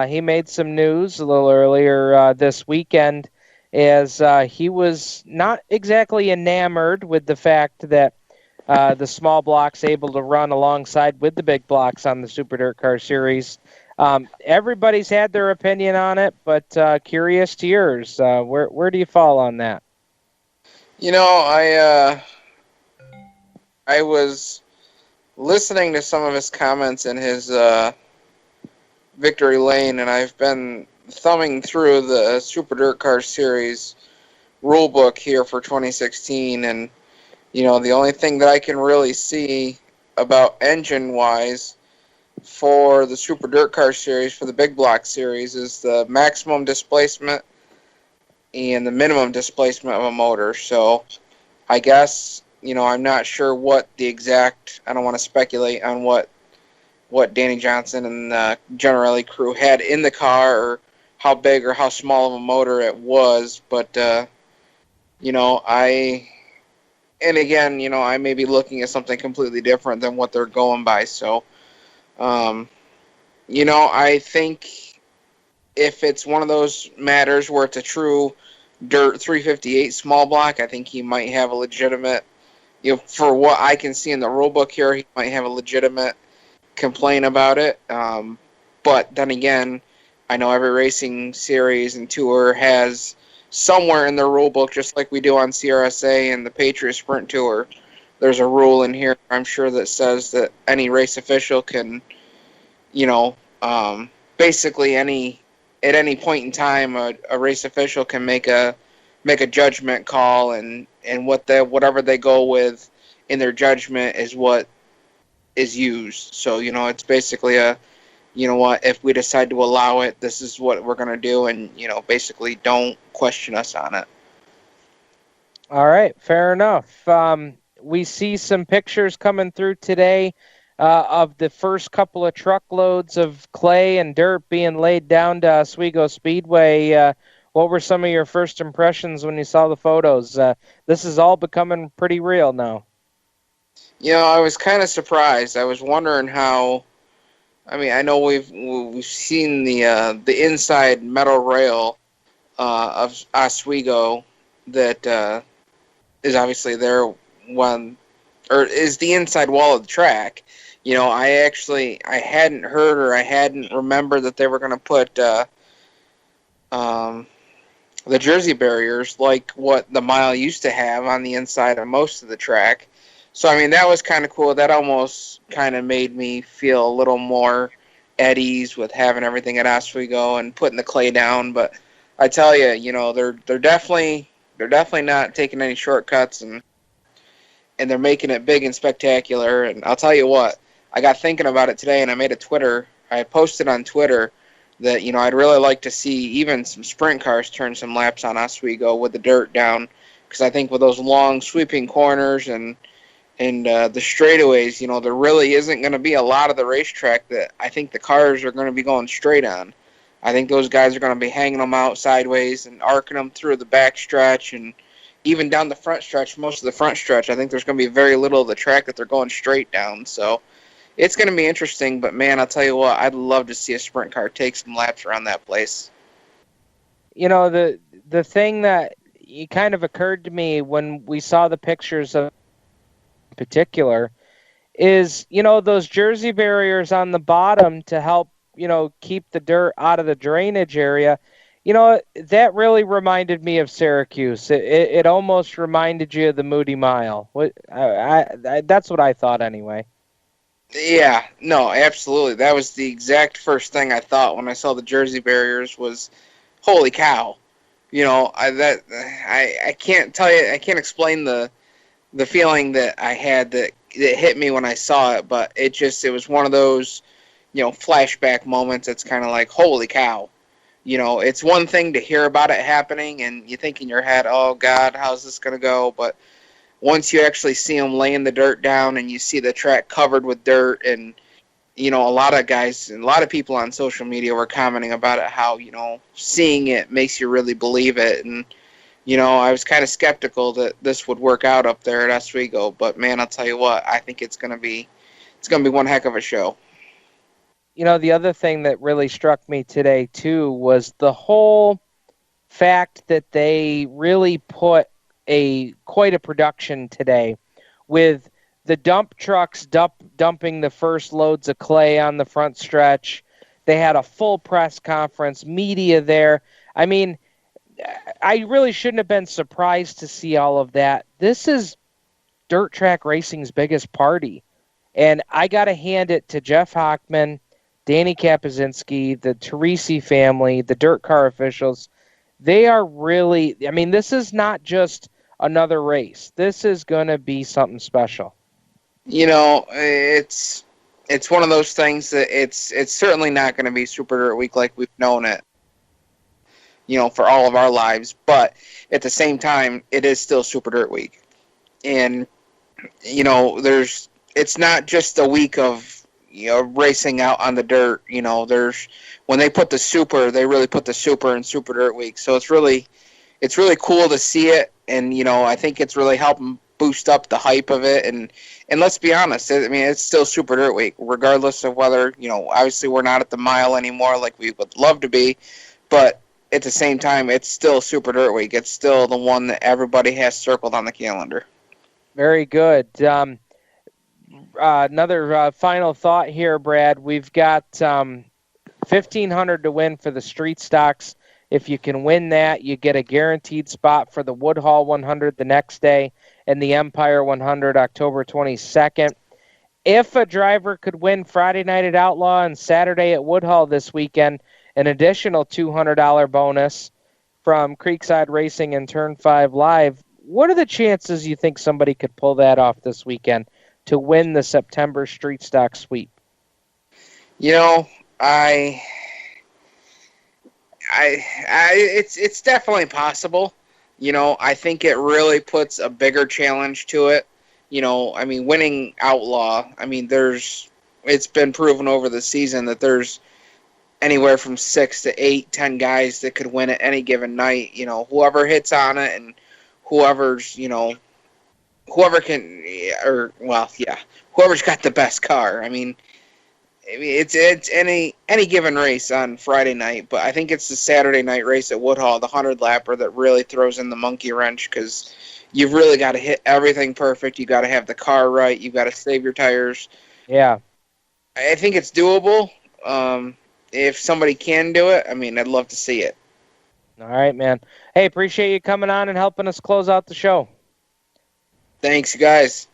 He made some news a little earlier this weekend as he was not exactly enamored with the fact that the small block's able to run alongside with the big blocks on the Super Dirt Car Series. Everybody's had their opinion on it, but curious to yours. Where do you fall on that?
You know, I was listening to some of his comments in his Victory Lane, and I've been thumbing through the Super Dirt Car Series rulebook here for 2016, and you know, the only thing that I can really see about engine-wise for the Super Dirt Car Series, for the Big Block Series, is the maximum displacement and the minimum displacement of a motor. So I guess, you know, I'm not sure what the exact, I don't want to speculate on what Danny Johnson and the Generali crew had in the car or how big or how small of a motor it was, but, you know, and again, you know, I may be looking at something completely different than what they're going by. So, you know, I think if it's one of those matters where it's a true dirt 358 small block, I think he might have a legitimate, you know, for what I can see in the rule book here, he might have a legitimate complaint about it. But then again, I know every racing series and tour has somewhere in their rule book, just like we do on CRSA and the Patriot Sprint Tour, there's a rule in here, I'm sure, that says that any race official can, you know, basically at any point in time, a race official can make a judgment call, and whatever they go with in their judgment is what is used. So, you know, it's basically you know what, if we decide to allow it, this is what we're going to do, and, you know, basically don't question us on it.
All right, fair enough. We see some pictures coming through today of the first couple of truckloads of clay and dirt being laid down to Oswego Speedway. What were some of your first impressions when you saw the photos? This is all becoming pretty real now.
You know, I was kind of surprised. I was wondering how. I mean, I know we've seen the inside metal rail of Oswego that is obviously there is the inside wall of the track. You know, I hadn't heard or I hadn't remembered that they were going to put the jersey barriers like what the mile used to have on the inside of most of the track. So, I mean, that was kind of cool. That almost kind of made me feel a little more at ease with having everything at Oswego and putting the clay down. But I tell you, you know, they're definitely not taking any shortcuts, and they're making it big and spectacular. And I'll tell you what, I got thinking about it today, and I posted on Twitter that, I'd really like to see even some sprint cars turn some laps on Oswego with the dirt down, because I think with those long sweeping corners and the straightaways, there really isn't going to be a lot of the racetrack that I think the cars are going to be going straight on. I think those guys are going to be hanging them out sideways and arcing them through the back stretch and even down the front stretch, most of the front stretch. I think there's going to be very little of the track that they're going straight down. So it's going to be interesting, but man, I'll tell you what, I'd love to see a sprint car take some laps around that place.
The thing that kind of occurred to me when we saw the pictures of particular is, those jersey barriers on the bottom to help, keep the dirt out of the drainage area. That really reminded me of Syracuse. It almost reminded you of the Moody Mile. That's what I thought anyway.
Yeah, no, absolutely. That was the exact first thing I thought when I saw the jersey barriers was, holy cow. I can't tell you, I can't explain the feeling that I had that hit me when I saw it, but it was one of those, flashback moments. It's kind of like, holy cow. It's one thing to hear about it happening and you think in your head, oh God, how's this going to go? But once you actually see them laying the dirt down and you see the track covered with dirt, and, a lot of guys and a lot of people on social media were commenting about it, how, seeing it makes you really believe it. And, I was kind of skeptical that this would work out up there at Oswego, but man, I'll tell you what, I think it's going to be one heck of a show.
The other thing that really struck me today too was the whole fact that they really put quite a production today with the dump trucks dumping the first loads of clay on the front stretch. They had a full press conference, media there. I mean, I really shouldn't have been surprised to see all of that. This is dirt track racing's biggest party. And I got to hand it to Jeff Hockman, Danny Kapuzinski, the Teresi family, the dirt car officials. They are really, this is not just another race. This is going to be something special.
It's one of those things that it's certainly not going to be Super Dirt Week like we've known it, for all of our lives. But at the same time, it is still Super Dirt Week. And, it's not just a week of, racing out on the dirt. When they put the Super, they really put the Super in Super Dirt Week. So it's really cool to see it. And, I think it's really helping boost up the hype of it. And let's be honest, it's still Super Dirt Week, regardless of whether, obviously we're not at the mile anymore like we would love to be. But at the same time, it's still Super Dirt Week. It's still the one that everybody has circled on the calendar.
Very good. Another final thought here, Brad. We've got $1,500 to win for the street stocks. If you can win that, you get a guaranteed spot for the Woodhall 100 the next day and the Empire 100 October 22nd. If a driver could win Friday night at Outlaw and Saturday at Woodhall this weekend, an additional $200 bonus from Creekside Racing and Turn 5 Live. What are the chances you think somebody could pull that off this weekend to win the September Street Stock Sweep?
It's definitely possible. I think it really puts a bigger challenge to it. Winning Outlaw, it's been proven over the season that there's anywhere from 6 to 8, 10 guys that could win at any given night. Whoever hits on it and whoever's got the best car. It's any given race on Friday night, but I think it's the Saturday night race at Woodhall, the 100-lapper, that really throws in the monkey wrench, because you've really got to hit everything perfect. You got to have the car right. You got to save your tires.
Yeah,
I think it's doable. If somebody can do it, I'd love to see it.
All right, man. Hey, appreciate you coming on and helping us close out the show.
Thanks, guys.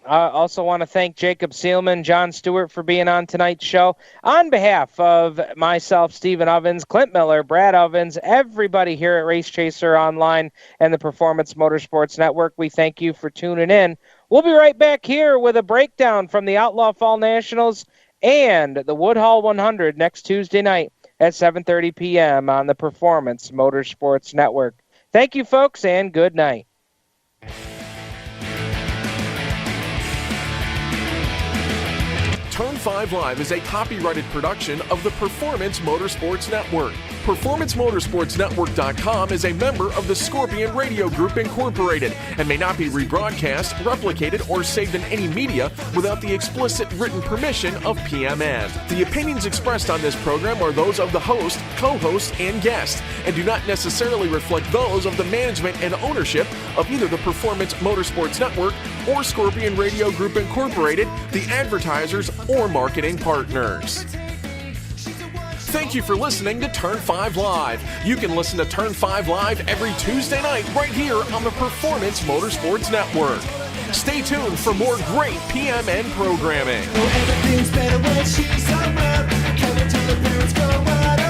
I also want to thank Jacob Seelman, John Stewart for being on tonight's show. On behalf of myself, Stephen Ovens, Clint Miller, Brad Ovens, everybody here at Race Chaser Online and the Performance Motorsports Network, we thank you for tuning in. We'll be right back here with a breakdown from the Outlaw Fall Nationals and the Woodhall 100 next Tuesday night at 7:30 p.m. on the Performance Motorsports Network. Thank you, folks, and good night.
Turn 5 Live is a copyrighted production of the Performance Motorsports Network. PerformanceMotorsportsNetwork.com is a member of the Scorpion Radio Group Incorporated and may not be rebroadcast, replicated, or saved in any media without the explicit written permission of PMN. The opinions expressed on this program are those of the host, co-host, and guest, and do not necessarily reflect those of the management and ownership of either the Performance Motorsports Network or Scorpion Radio Group Incorporated, the advertisers, or marketing partners. Thank you for listening to Turn 5 Live. You can listen to Turn 5 Live every Tuesday night right here on the Performance Motorsports Network. Stay tuned for more great PMN programming.
Everything's better when she's around. Coming to the parents go out.